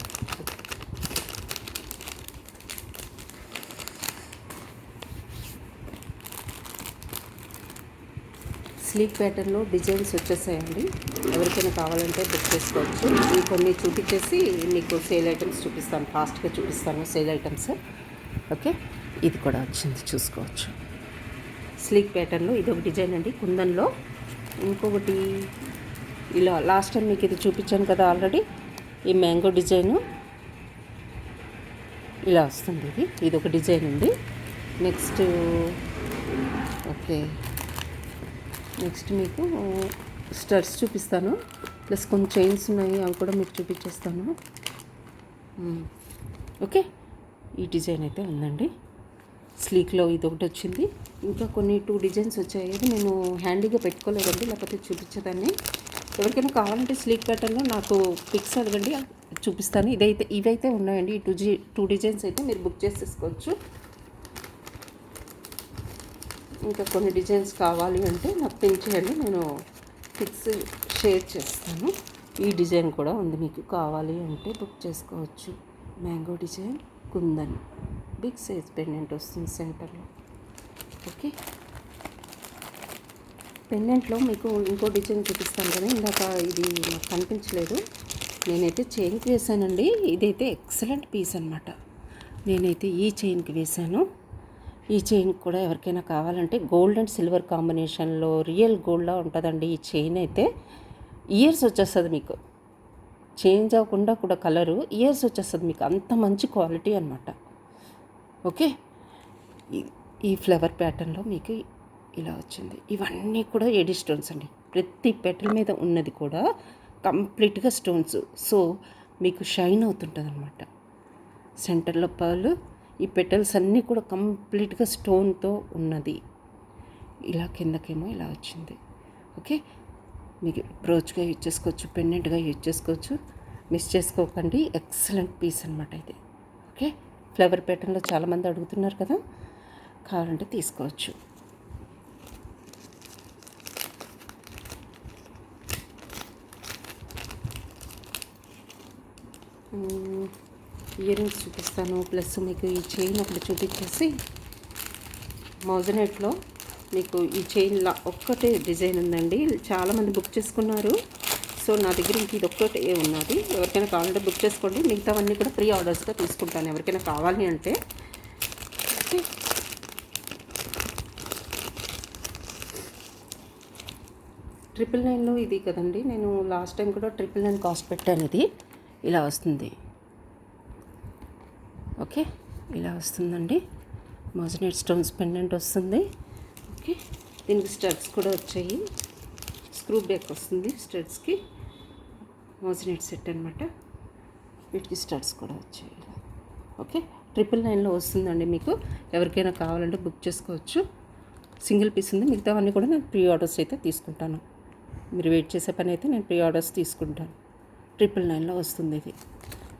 స్లీక్ ప్యాటర్న్లో డిజైన్స్ వచ్చేసాయండి. ఎవరికైనా కావాలంటే బుక్ చేసుకోవచ్చు. ఈ కొన్ని చూపించేసి మీకు సేల్ ఐటమ్స్ చూపిస్తాను, ఫాస్ట్గా చూపిస్తాను సేల్ ఐటమ్స్. ఓకే, ఇది కూడా వచ్చింది, చూసుకోవచ్చు. స్లీక్ ప్యాటర్న్లో ఇది ఒక డిజైన్ అండి, కుందన్లో. ఇంకొకటి ఇలా లాస్ట్ టైం మీకు ఇది చూపించాను కదా ఆల్రెడీ, ఈ మ్యాంగో డిజైను ఇలా వస్తుంది. ఇది ఒక డిజైన్ ఉంది. నెక్స్ట్ ఓకే, నెక్స్ట్ మీకు స్టడ్స్ చూపిస్తాను, ప్లస్ కొన్ని చైన్స్ ఉన్నాయి, అవి కూడా మీకు చూపించేస్తాను. ఓకే, ఈ డిజైన్ అయితే ఉందండి. స్లీక్లో ఇది ఒకటి వచ్చింది. ఇంకా కొన్ని 2 డిజైన్స్ వచ్చాయి. అది నేను హ్యాండీగా పెట్టుకోలేదండి, లేకపోతే చూపించేదాన్ని. ఎవరికైనా కావాలంటే స్లీక్ ప్యాటర్న్లో నాకు పిక్స్ అడగండి, చూపిస్తాను. ఇవైతే ఉన్నాయండి. ఈ 2 డిజైన్స్ అయితే మీరు బుక్ చేసేసుకోవచ్చు. ఇంకా కొన్ని డిజైన్స్ కావాలి అంటే నాకు పింక్ చేయండి, నేను పిక్స్ షేర్ చేస్తాను. ఈ డిజైన్ కూడా ఉంది, మీకు కావాలి అంటే బుక్ చేసుకోవచ్చు. Mango design, kundan, big size pendant వస్తుంది సెంటర్లో. ఓకే, పెండెంట్లో మీకు ఇంకో డిజైన్ చూపిస్తాను కదా, ఇందాక ఇది నాకు కనిపించలేదు. నేనైతే చైన్కి వేసానండి. ఇదైతే ఎక్సలెంట్ పీస్ అనమాట. నేనైతే ఈ చైన్కి వేసాను. ఈ చైన్ కూడా ఎవరికైనా కావాలంటే గోల్డ్ అండ్ సిల్వర్ కాంబినేషన్లో రియల్ గోల్డ్లా ఉంటుందండి. ఈ చైన్ అయితే ఇయర్స్ వచ్చేస్తుంది మీకు, చేంజ్ అవ్వకుండా కూడా కలరు ఇయర్స్ వచ్చేస్తుంది మీకు, అంత మంచి క్వాలిటీ అనమాట. ఓకే, ఈ ఫ్లవర్ ప్యాటర్న్లో మీకు ఇలా వచ్చింది. ఇవన్నీ కూడా ఎడి స్టోన్స్ అండి. ప్రతి పెటల్ మీద ఉన్నది కూడా కంప్లీట్గా స్టోన్స్, సో మీకు షైన్ అవుతుంటుంది అనమాట. సెంటర్లో పర్ల్, ఈ పెటల్స్ అన్నీ కూడా కంప్లీట్గా స్టోన్తో ఉన్నది. ఇలా కిందకేమో ఇలా వచ్చింది. ఓకే, మీకు బ్రోచ్గా యూజ్ చేసుకోవచ్చు, పెండెంట్గా యూజ్ చేసుకోవచ్చు. మిస్ చేసుకోకండి, ఎక్సలెంట్ పీస్ అనమాట ఇది. ఓకే, ఫ్లవర్ ప్యాటర్న్లో చాలామంది అడుగుతున్నారు కదా, కావాలంటే తీసుకోవచ్చు. ఇయర్ రింగ్స్ చూపిస్తాను, ప్లస్ మీకు ఈ చైన్ ఒకటి చూపించేసి, మోజనెట్లో మీకు ఈ చైన్లా ఒక్కటే డిజైన్ ఉందండి. చాలామంది బుక్ చేసుకున్నారు, సో నా దగ్గర ఇంక ఇది ఒక్కటే ఉన్నది. ఎవరికైనా కావాలంటే బుక్ చేసుకోండి. మిగతావన్నీ కూడా ప్రీ ఆర్డర్స్గా తీసుకుంటాను ఎవరికైనా కావాలి అంటే. ఓకే, 999లో ఇది కదండి, నేను లాస్ట్ టైం కూడా 999 కాస్ట్ పెట్టాను. ఇది ఇలా వస్తుంది. ఓకే, ఇలా వస్తుందండి. మోజనెట్ స్టోన్స్ పెండెంట్ వస్తుంది. ఓకే, దీనికి స్టడ్స్ కూడా వచ్చాయి. స్క్రూ బ్యాక్ వస్తుంది స్టడ్స్కి. మోజనెట్ సెట్ అనమాట. వీటికి స్టడ్స్ కూడా వచ్చాయి. ఓకే, 999లో వస్తుందండి. మీకు ఎవరికైనా కావాలంటే బుక్ చేసుకోవచ్చు. సింగిల్ పీస్ ఉంది, మిగతావన్నీ కూడా నేను ప్రీ ఆర్డర్స్ అయితే తీసుకుంటాను. మీరు వెయిట్ చేసే పని అయితే నేను ప్రీ ఆర్డర్స్ తీసుకుంటాను. 999లో వస్తుంది ఇది.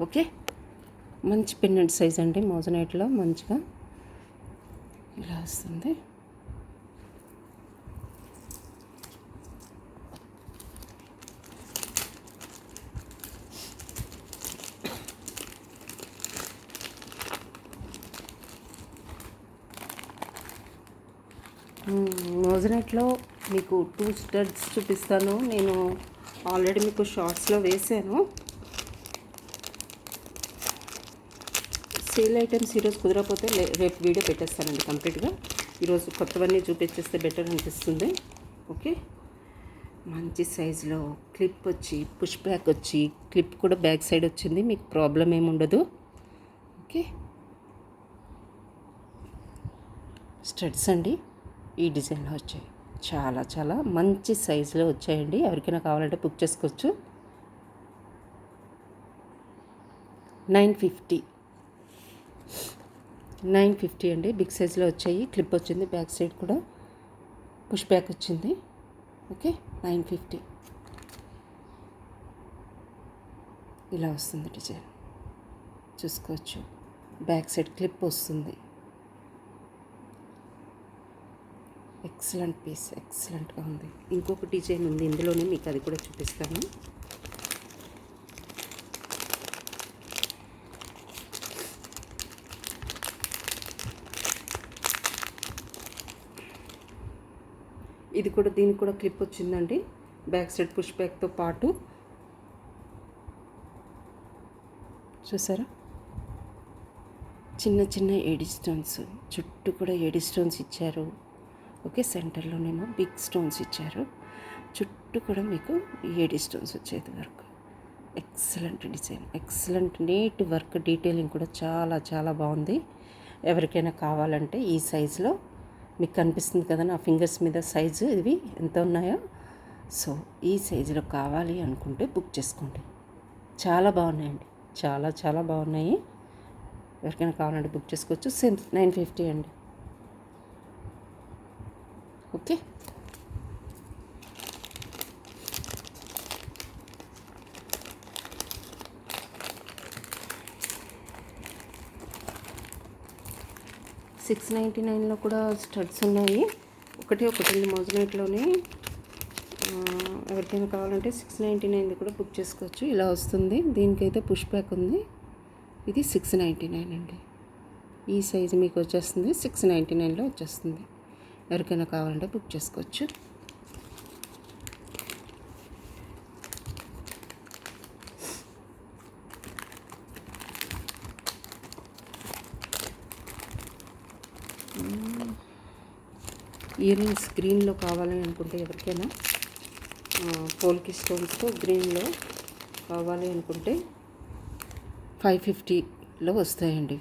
ఓకే, మంచి పెండెంట్ సైజ్ అండి, మోజనైట్లో మంచిగా ఇలా వస్తుంది. మోజనైట్లో మీకు 2 స్టడ్స్ చూపిస్తాను. నేను ఆల్రెడీ మీకు షార్ట్స్లో వేసాను. సేల్ ఐటమ్స్ ఈరోజు కుదరకపోతే రేపు వీడియో పెట్టేస్తానండి కంప్లీట్గా. ఈరోజు కొత్తవన్నీ చూపించేస్తే బెటర్ అనిపిస్తుంది. ఓకే, మంచి సైజులో క్లిప్ వచ్చి పుష్ బ్యాక్ వచ్చి, క్లిప్ కూడా బ్యాక్ సైడ్ వచ్చింది, మీకు ప్రాబ్లం ఏమి ఉండదు. ఓకే, స్టడ్స్ అండి ఈ డిజైన్లో వచ్చాయి. చాలా చాలా మంచి సైజులో వచ్చాయండి. ఎవరికైనా కావాలంటే బుక్ చేసుకోవచ్చు. 950 అండి. బిగ్ సైజులో వచ్చాయి. క్లిప్ వచ్చింది, బ్యాక్ సైడ్ కూడా పుష్ బ్యాక్ వచ్చింది. ఓకే, 950 ఇలా వస్తుంది డిజైన్, చూసుకోవచ్చు. బ్యాక్ సైడ్ క్లిప్ వస్తుంది. ఎక్సలెంట్ పీస్, ఎక్సలెంట్గా ఉంది. ఇంకొక డిజైన్ ఉంది ఇందులోనే, మీకు అది కూడా చూపిస్తాను. ఇది కూడా, దీనికి కూడా క్లిప్ వచ్చిందండి, బ్యాక్ సైడ్ పుష్ బ్యాక్తో పాటు. చూసారా, చిన్న చిన్న ఏడి స్టోన్స్, చుట్టూ కూడా ఏడి స్టోన్స్ ఇచ్చారు. ఓకే, సెంటర్లోనేమో బిగ్ స్టోన్స్ ఇచ్చారు, చుట్టూ కూడా మీకు ఏడి స్టోన్స్ వచ్చేది work. Excellent design, excellent neat work, detailing కూడా చాలా చాలా బాగుంది. ఎవరికైనా కావాలంటే ఈ సైజులో మీకు కనిపిస్తుంది కదా నా ఫింగర్స్ మీద సైజు ఇవి ఎంత ఉన్నాయో. సో ఈ సైజులో కావాలి అనుకుంటే బుక్ చేసుకోండి. చాలా బాగున్నాయండి, చాలా చాలా బాగున్నాయి. ఎవరికైనా కావాలంటే బుక్ చేసుకోవచ్చు. 950 అండి. ఓకే, $699 కూడా స్టడ్స్ ఉన్నాయి. ఒకటి మోజనైట్లోనే. ఎవరికైనా కావాలంటే 699 కూడా బుక్ చేసుకోవచ్చు. ఇలా వస్తుంది, దీనికైతే పుష్ బ్యాక్ ఉంది. ఇది 699 అండి. ఈ సైజు మీకు వచ్చేస్తుంది, 699లో వచ్చేస్తుంది. ఎవరికైనా కావాలంటే బుక్ చేసుకోవచ్చు. ఇయర్ రింగ్స్ గ్రీన్లో కావాలి అనుకుంటే, ఎవరికైనా పోల్కి స్టోన్స్తో గ్రీన్లో కావాలి అనుకుంటే 550లో వస్తాయండి.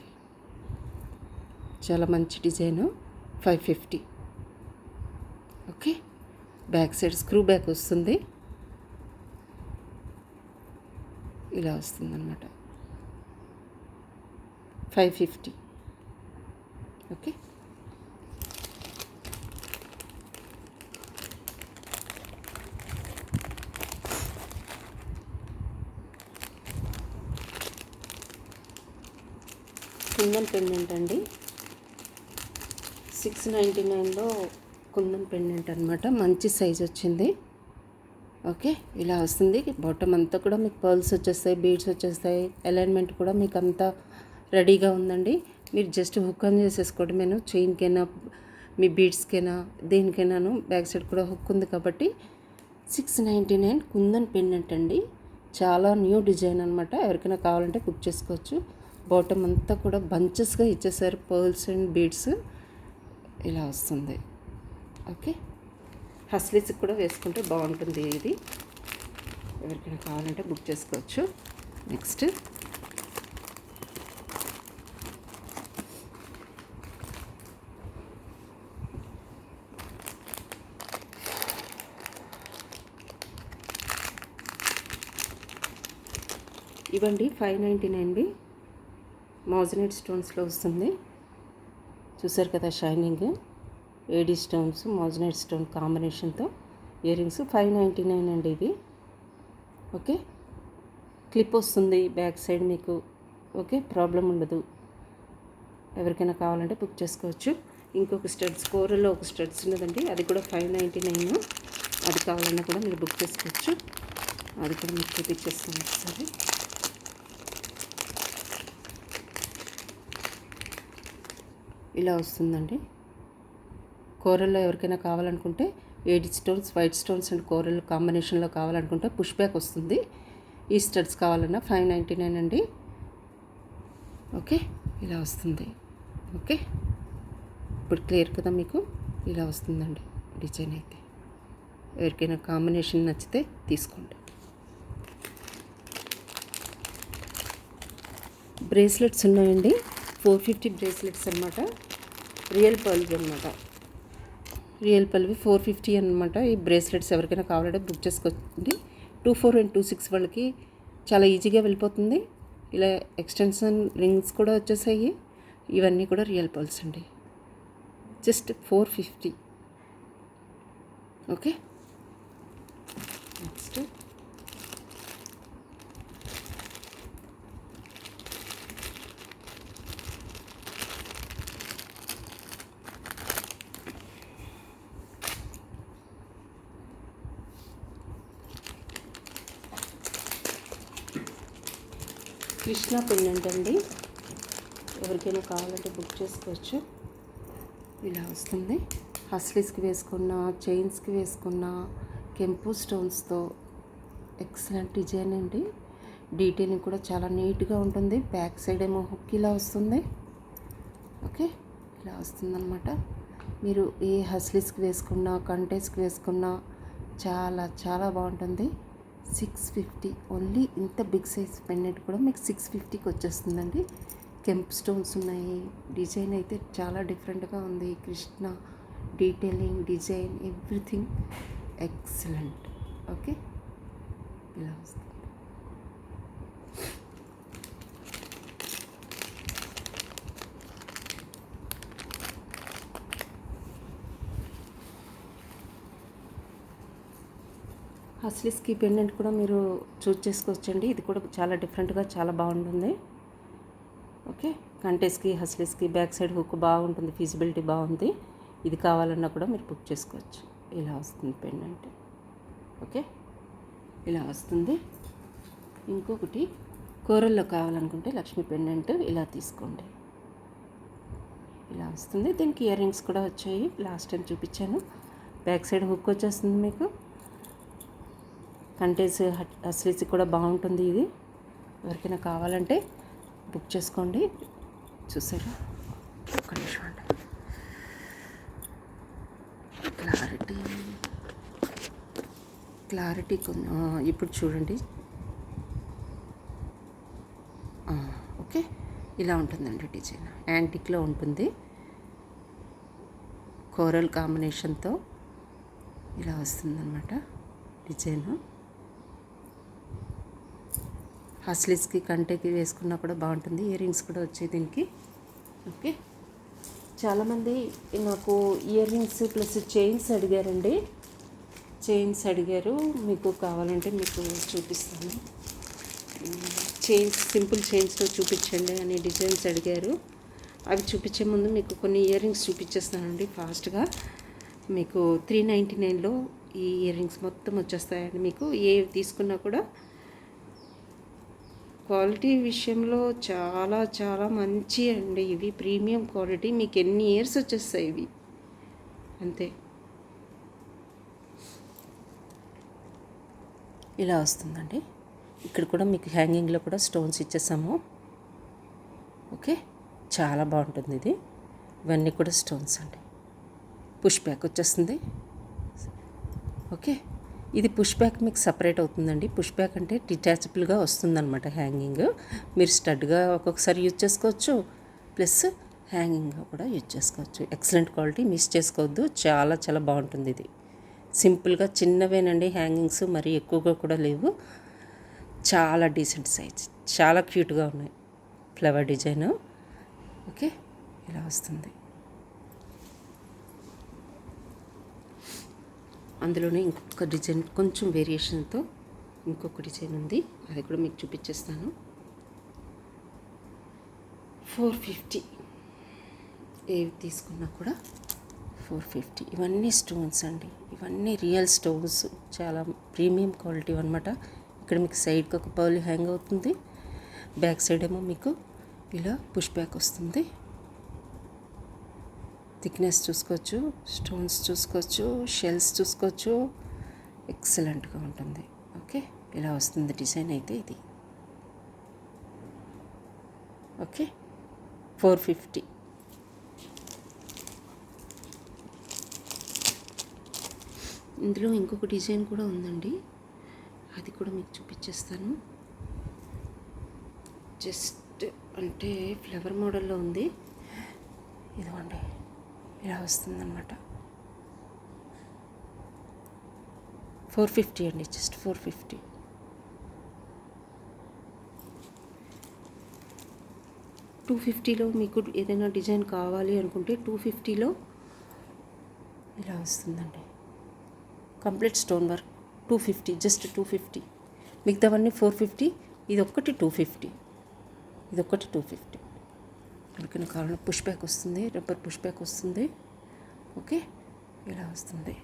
చాలా మంచి design, 550. Okay, back side screw back వస్తుంది, ఇలా వస్తుంది అన్నమాట. 550. ఓకే, కుందన్ పెండెంట్ అండి, 699లో కుందన్ పెండెంట్ అనమాట. మంచి సైజ్ వచ్చింది. ఓకే, ఇలా వస్తుంది. బాటమ్ అంతా కూడా మీకు పర్ల్స్ వచ్చేస్తాయి, బీడ్స్ వచ్చేస్తాయి. అలైన్మెంట్ కూడా మీకు అంతా రెడీగా ఉందండి. మీరు జస్ట్ హుక్ ఆన్ చేసేసుకోవడం. నేను చైన్కైనా మీ బీడ్స్కైనా దేనికైనాను బ్యాక్ సైడ్ కూడా హుక్ ఉంది కాబట్టి 699 కుందన్ పెండెంట్ అండి. చాలా న్యూ డిజైన్ అనమాట. ఎవరికైనా కావాలంటే బుక్ చేసుకోవచ్చు. బాటమ్ అంతా కూడా బంచెస్గా ఇచ్చేసారు, పర్ల్స్ అండ్ బీడ్స్. ఇలా వస్తుంది. ఓకే, హస్లీస్కి కూడా వేసుకుంటే బాగుంటుంది. ఇది ఎవరికైనా కావాలంటే బుక్ చేసుకోవచ్చు. నెక్స్ట్ ఇవ్వండి, 599 మోజనైట్ స్టోన్స్లో వస్తుంది. చూసారు కదా, shining AD stones moissanite stone కాంబినేషన్తో ఇయర్ రింగ్స్. 599 అండి ఇవి. ఓకే, క్లిప్ వస్తుంది బ్యాక్ సైడ్ మీకు ఓకే, ప్రాబ్లం ఉండదు. ఎవరికైనా కావాలంటే బుక్ చేసుకోవచ్చు. ఇంకొక స్టడ్స్ కోరల్లో ఒక స్టడ్స్ ఉన్నదండి, అది కూడా 599. అది కావాలన్నా కూడా మీరు బుక్ చేసుకోవచ్చు. అది కూడా మీకు చూపించేస్తాను ఒకసారి. ఇలా వస్తుందండి. కోరల్లో ఎవరికైనా కావాలనుకుంటే 8 stones, white stones and coral కాంబినేషన్లో కావాలనుకుంటే పుష్ బ్యాక్ వస్తుంది. ఈ స్టడ్స్ కావాలన్నా 599 అండి. ఓకే, ఇలా వస్తుంది. ఓకే, ఇప్పుడు క్లియర్ కదా మీకు? ఇలా వస్తుందండి డిజైన్ అయితే. ఎవరికైనా కాంబినేషన్ నచ్చితే తీసుకోండి. బ్రేస్లెట్స్ ఉన్నాయండి, 450 బ్రేస్లెట్స్ అనమాట. రియల్ పర్ల్స్ అనమాట. రియల్ పర్ల్వి 450 అనమాట. ఈ బ్రేస్లెట్స్ ఎవరికైనా కావాలంటే బుక్ చేసుకోండి. 24 and 26 వాళ్ళకి చాలా ఈజీగా వెళ్ళిపోతుంది. ఇలా ఎక్స్టెన్షన్ రింగ్స్ కూడా వచ్చేసాయి. ఇవన్నీ కూడా రియల్ పర్ల్స్ అండి. Just 450. Okay, next Krishna pendant అండి. ఎవరికైనా కావాలంటే బుక్ చేసుకోవచ్చు. ఇలా వస్తుంది. హస్లీస్కి వేసుకున్న, చైన్స్కి వేసుకున్న, కెంపు స్టోన్స్తో ఎక్సలెంట్ డిజైన్ అండి. డీటెయిలింగ్ కూడా చాలా నీట్గా ఉంటుంది. బ్యాక్ సైడ్ ఏమో హుక్ ఇలా వస్తుంది. ఓకే, ఇలా వస్తుందన్నమాట. మీరు ఏ హస్లీస్కి వేసుకున్నా, కంటెస్కి వేసుకున్నా చాలా చాలా బాగుంటుంది. 650 ఓన్లీ. ఇంత బిగ్ సైజ్ పెండెంట్ కూడా మీకు 650కి వచ్చేస్తుందండి. కెంప్ స్టోన్స్ ఉన్నాయి. డిజైన్ అయితే చాలా డిఫరెంట్గా ఉంది. Krishna detailing, design, everything excellent. Okay, ఇలా వస్తుంది. హస్లీస్కి పెండెంట్ కూడా మీరు చూస్ చేసుకోవచ్చండి. ఇది కూడా చాలా డిఫరెంట్గా చాలా బాగుంటుంది. ఓకే, కంటెస్కి, హస్లీస్కి బ్యాక్ సైడ్ హుక్ బాగుంటుంది. ఫీజిబిలిటీ బాగుంది. ఇది కావాలన్నా కూడా మీరు బుక్ చేసుకోవచ్చు. ఇలా వస్తుంది పెండెంట్. ఓకే, ఇలా వస్తుంది. ఇంకొకటి కోరల్లో కావాలనుకుంటే లక్ష్మీ పెండెంట్ ఇలా తీసుకోండి. ఇలా వస్తుంది. దీనికి ఇయర్ రింగ్స్ కూడా వచ్చాయి. లాస్ట్ టైం చూపించాను. బ్యాక్ సైడ్ హుక్ వచ్చేస్తుంది మీకు. కంటెస్ హస్లీస్ కూడా బాగుంటుంది. ఇది ఎవరికైనా కావాలంటే బుక్ చేసుకోండి. చూసారా, ఒక్క నిమిషం అండి. క్లారిటీ ఇప్పుడు చూడండి. ఓకే, ఇలా ఉంటుందండి డిజైన్. యాంటిక్లో ఉంటుంది. కోరల్ కాంబినేషన్తో ఇలా వస్తుందన్నమాట డిజైన్. హస్లీస్కి, కంటెకి వేసుకున్నా కూడా బాగుంటుంది. ఇయర్ రింగ్స్ కూడా వచ్చాయి దీనికి. ఓకే, చాలామంది నాకు ఇయర్ రింగ్స్ ప్లస్ చైన్స్ అడిగారండి. చైన్స్ అడిగారు. మీకు కావాలంటే మీకు చూపిస్తాను. చైన్స్, సింపుల్ చైన్స్లో చూపించండి అని డిజైన్స్ అడిగారు. అవి చూపించే ముందు మీకు కొన్ని ఇయర్ రింగ్స్ చూపించేస్తానండి ఫాస్ట్గా. మీకు 399లో ఈ ఇయర్ రింగ్స్ మొత్తం వచ్చేస్తాయండి. మీకు ఏ తీసుకున్నా కూడా క్వాలిటీ విషయంలో చాలా చాలా మంచి అండి. ఇవి ప్రీమియం క్వాలిటీ. మీకు ఎన్ని ఇయర్స్ వచ్చేస్తాయి ఇవి, అంతే. ఇలా వస్తుందండి. ఇక్కడ కూడా మీకు హ్యాంగింగ్లో కూడా స్టోన్స్ ఇచ్చేసాము. ఓకే, చాలా బాగుంటుంది ఇది. ఇవన్నీ కూడా స్టోన్స్ అండి. పుష్ బ్యాక్ వచ్చేస్తుంది. ఓకే, ఇది పుష్ బ్యాక్ మీకు సపరేట్ అవుతుందండి. పుష్ బ్యాక్ అంటే డిటాచబుల్గా వస్తుందన్నమాట. హ్యాంగింగ్ మీరు స్టడ్గా ఒక్కొక్కసారి యూజ్ చేసుకోవచ్చు, ప్లస్ హ్యాంగింగ్గా కూడా యూజ్ చేసుకోవచ్చు. ఎక్సలెంట్ క్వాలిటీ, మిస్ చేసుకోవద్దు. చాలా చాలా బాగుంటుంది ఇది. సింపుల్గా చిన్నవేనండి హ్యాంగింగ్స్, మరీ ఎక్కువగా కూడా లేవు. చాలా డీసెంట్ సైజ్, చాలా క్యూట్గా ఉన్నాయి. Flower design. ఓకే, ఇలా వస్తుంది. అందులోనే ఇంకొక డిజైన్ కొంచెం వేరియేషన్తో ఇంకొక డిజైన్ ఉంది. అది కూడా మీకు చూపించేస్తాను. 450. ఏవి తీసుకున్నా కూడా 450. ఇవన్నీ స్టోన్స్ అండి, ఇవన్నీ రియల్ స్టోన్స్, చాలా ప్రీమియం క్వాలిటీ అనమాట. ఇక్కడ మీకు సైడ్కి ఒక పౌలి హ్యాంగ్ అవుతుంది, బ్యాక్ సైడ్ ఏమో మీకు ఇలా పుష్ బ్యాక్ వస్తుంది. థిక్నెస్ చూసుకోవచ్చు, స్టోన్స్ చూసుకోవచ్చు, షెల్స్ చూసుకోవచ్చు, ఎక్సలెంట్గా ఉంటుంది. ఓకే, ఇలా వస్తుంది డిజైన్ అయితే ఇది. ఓకే, 450. ఇందులో ఇంకొక డిజైన్ కూడా ఉందండి, అది కూడా మీకు చూపించేస్తాను. జస్ట్ అంటే ఫ్లవర్ మోడల్లో ఉంది, ఇదిగోండి ఇలా వస్తుందన్నమాట. 450 అండి, జస్ట్ 450. $250లో మీకు ఏదైనా డిజైన్ కావాలి అనుకుంటే 250లో ఇలా వస్తుందండి. Complete stone work 250, just 250. మిగతావన్నీ 450, ఇది ఒక్కటి 250, ఇది ఒక్కటి 250. ఎవరికైనా కావాలంటే పుష్ బ్యాక్ వస్తుంది, రబ్బర్ పుష్ బ్యాక్ వస్తుంది. ఓకే, ఇలా వస్తుంది.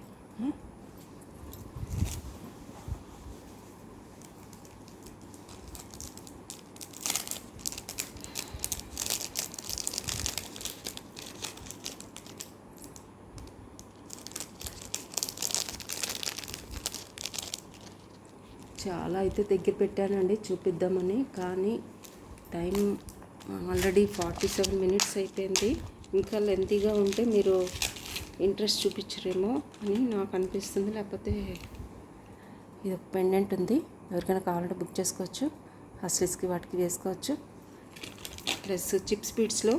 చాలా అయితే దగ్గర పెట్టానండి చూపిద్దామని, కానీ టైం ఆల్రెడీ 47 మినిట్స్ అయిపోయింది. ఇంకా లెంతీగా ఉంటే మీరు ఇంట్రెస్ట్ చూపించరేమో అని నాకు అనిపిస్తుంది. లేకపోతే ఇది ఒక పెండెంట్ ఉంది, ఎవరికైనా కావాలంటే బుక్ చేసుకోవచ్చు, హస్లీస్కి వాటికి వేసుకోవచ్చు. ప్లస్ చిప్స్ బీడ్స్లో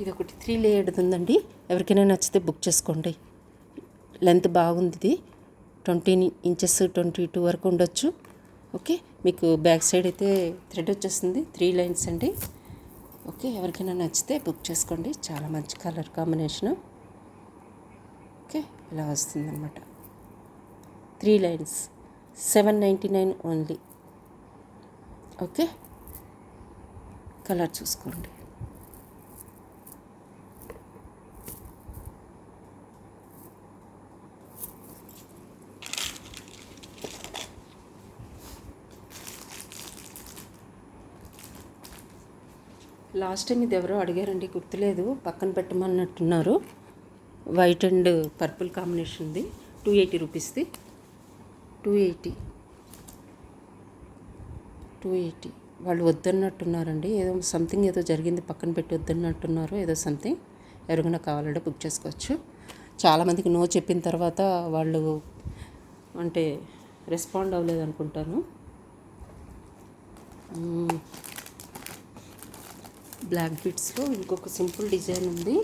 ఇది ఒకటి 3 లేయర్డ్ ఉందండి, ఎవరికైనా నచ్చితే బుక్ చేసుకోండి. లెంత్ బాగుంది, ఇది 20 ఇంచెస్ 22 వరకు ఉండొచ్చు. ఓకే, మీకు బ్యాక్ సైడ్ అయితే థ్రెడ్ వచ్చేస్తుంది, 3 లైన్స్ అండి. ఓకే, ఎవరికైనా నచ్చితే బుక్ చేసుకోండి, చాలా మంచి కలర్ కాంబినేషను. ఓకే, ఇలా వస్తుందన్నమాట. 3 లైన్స్, 799 ఓన్లీ. ఓకే, కలర్ చూసుకోండి. లాస్ట్ టైం ఇది ఎవరో అడిగారండి, గుర్తులేదు, పక్కన పెట్టమన్నట్టున్నారు. వైట్ అండ్ పర్పుల్ కాంబినేషన్ది, 280 రూపీస్ది. 280 వాళ్ళు వద్దన్నట్టున్నారండి, ఏదో సంథింగ్ ఏదో జరిగింది, పక్కన పెట్టి వద్దన్నట్టున్నారు, ఏదో సంథింగ్. ఎవరికైనా కావాలంటే బుక్ చేసుకోవచ్చు. చాలామందికి నో చెప్పిన తర్వాత వాళ్ళు అంటే రెస్పాండ్ అవ్వలేదు అనుకుంటాను. బ్లాక్ బీడ్స్లో ఇంకొక సింపుల్ డిజైన్ ఉంది,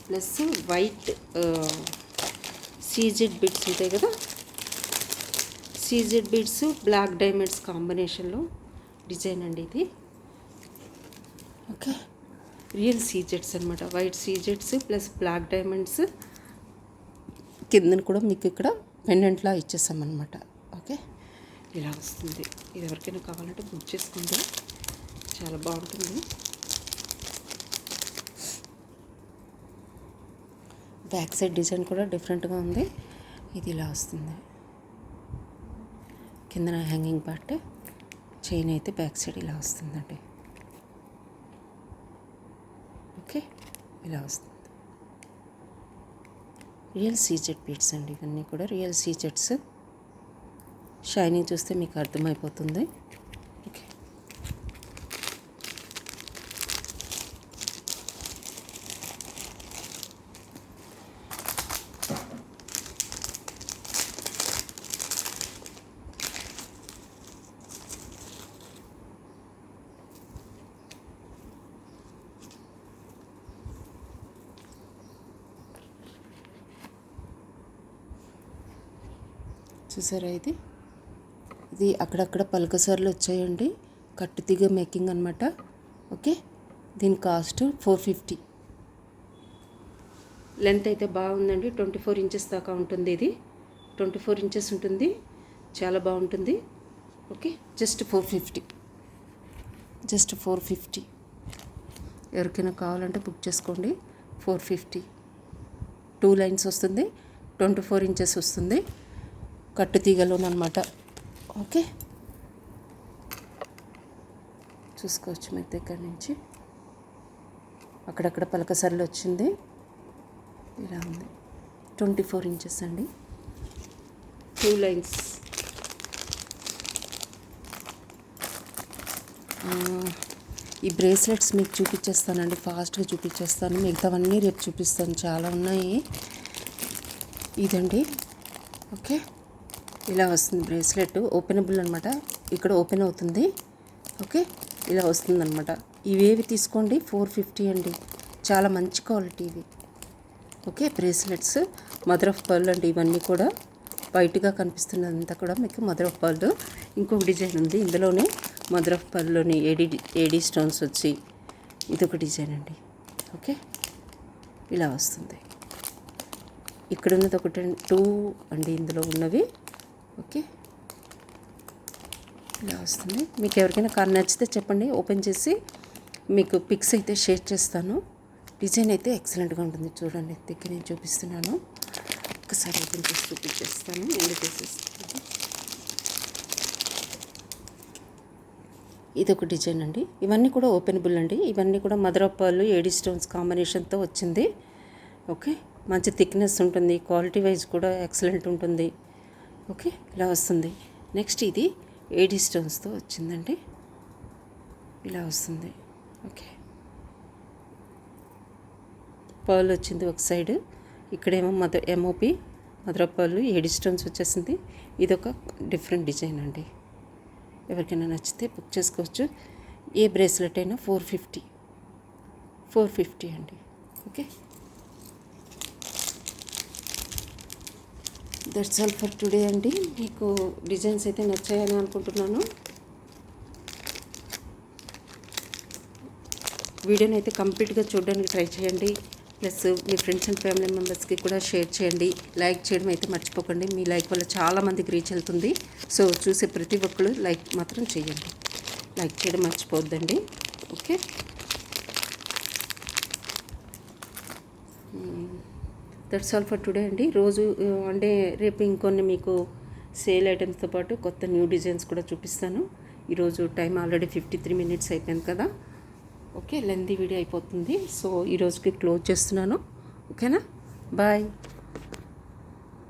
ప్లస్ వైట్ సీజెడ్ బీడ్స్ ఉంటాయి కదా, సీజెడ్ బీడ్స్ బ్లాక్ డైమండ్స్ కాంబినేషన్లో డిజైన్ అండి ఇది. ఓకే, రియల్ సీజెడ్స్ అనమాట, వైట్ సీజెడ్స్ ప్లస్ బ్లాక్ డైమండ్స్. కిందను కూడా మీకు ఇక్కడ పెండెంట్లా ఇచ్చేసామన్నమాట. ఓకే, ఇలా వస్తుంది. ఇది ఎవరికైనా కావాలంటే బుక్ చేసుకోండి, చాలా బాగుంటుంది. బ్యాక్ సైడ్ డిజైన్ కూడా డిఫరెంట్గా ఉంది, ఇది ఇలా వస్తుంది. కింద హ్యాంగింగ్ పార్ట్, చైన్ అయితే బ్యాక్ సైడ్ ఇలా వస్తుందండి. ఓకే, ఇలా వస్తుంది. రియల్ సీజెడ్ బీడ్స్ అండి, ఇవన్నీ కూడా రియల్ సీజెడ్స్. షైనింగ్ చూస్తే మీకు అర్థమైపోతుంది. ఓకే, చూసారా, ఇది అక్కడక్కడ పలకసార్లు వచ్చాయండి, కట్టుతీగ మేకింగ్ అనమాట. ఓకే, దీని కాస్ట్ 450. లెంత్ అయితే బాగుందండి, 24 ఇంచెస్ దాకా ఉంటుంది. ఇది 24 ఇంచెస్ ఉంటుంది, చాలా బాగుంటుంది. Okay, just 450. జస్ట్ 450. ఎవరికైనా కావాలంటే బుక్ చేసుకోండి. 450. 2 లైన్స్ వస్తుంది, 24 ఇంచెస్ వస్తుంది, కట్టు తీగలోనమాట. ఓకే, చూసుకోవచ్చు మీ దగ్గర నుంచి. అక్కడక్కడ పలకసరలు వచ్చింది, ఇలా ఉంది. 24 ఇంచెస్ అండి, 2 లైన్స్. ఈ బ్రేస్లెట్స్ మీకు చూపించేస్తానండి, ఫాస్ట్గా చూపించేస్తాను. మిగతావన్నీ రేపు చూపిస్తాను, చాలా ఉన్నాయి. ఇదండి, ఓకే. ఇలా వస్తుంది బ్రేస్లెట్, ఓపెనబుల్ అనమాట. ఇక్కడ ఓపెన్ అవుతుంది, ఓకే. ఇలా వస్తుంది అనమాట. ఇవేవి తీసుకోండి, 450 అండి. చాలా మంచి క్వాలిటీ ఇవి, okay. Bracelets mother of pearl అండి. ఇవన్నీ కూడా వైట్గా కనిపిస్తున్నదంతా కూడా మీకు మదర్ ఆఫ్ పర్ల్. ఇంకొక డిజైన్ ఉంది ఇందులోనే, మదర్ ఆఫ్ పర్ల్లోని ఏడీ స్టోన్స్ వచ్చి ఇదొక డిజైన్ అండి, ఓకే. ఇలా వస్తుంది. ఇక్కడ ఉన్నది ఒక 2 అండి ఇందులో ఉన్నవి, ఓకే. ఇలా వస్తుంది. మీకు ఎవరికైనా నచ్చితే చెప్పండి, ఓపెన్ చేసి మీకు పిక్స్ అయితే షేర్ చేస్తాను. డిజైన్ అయితే ఎక్సలెంట్గా ఉంటుంది, చూడండి. దగ్గర నేను చూపిస్తున్నాను, ఒకసారి ఓపెన్ చేసి చూపించేస్తాను. ఎందుకు వేసేస్తాను. ఇది ఒక డిజైన్ అండి. ఇవన్నీ కూడా ఓపెనబుల్ అండి. ఇవన్నీ కూడా mother of pearl AD stones కాంబినేషన్తో వచ్చింది, ఓకే. మంచి థిక్నెస్ ఉంటుంది, క్వాలిటీ వైజ్ కూడా ఎక్సలెంట్ ఉంటుంది, ఓకే. ఇలా వస్తుంది. నెక్స్ట్ ఇది ఏడీ స్టోన్స్తో వచ్చిందండి, ఇలా వస్తుంది, ఓకే. పర్ల్ వచ్చింది ఒక సైడ్, ఇక్కడేమో MOP mother of pearl AD stones వచ్చేసింది. ఇదొక డిఫరెంట్ డిజైన్ అండి. ఎవరికైనా నచ్చితే బుక్ చేసుకోవచ్చు. ఏ బ్రేస్లెట్ అయినా 450 అండి, okay. That's all for today అండి. మీకు డిజైన్స్ అయితే నచ్చాయని అనుకుంటున్నాను. వీడియోని అయితే కంప్లీట్గా చూడడానికి ట్రై చేయండి. Plus me friends and family మెంబర్స్కి కూడా షేర్ చేయండి. లైక్ చేయడం అయితే మర్చిపోకండి, మీ లైక్ వల్ల చాలామందికి రీచ్ వెళ్తుంది. సో చూసే ప్రతి ఒక్కరు లైక్ మాత్రం చేయండి, లైక్ చేయడం మర్చిపోవద్దండి, okay. That's all for today అండి. రోజు అంటే రేపు ఇంకొన్ని మీకు సేల్ ఐటమ్స్తో పాటు కొత్త న్యూ డిజైన్స్ కూడా చూపిస్తాను. ఈరోజు టైం ఆల్రెడీ 53 minutes అయిపోయింది కదా, ఓకే. లెంతీ వీడియో అయిపోతుంది. సో ఈరోజుకి క్లోజ్ చేస్తున్నాను, ఓకేనా. బాయ్.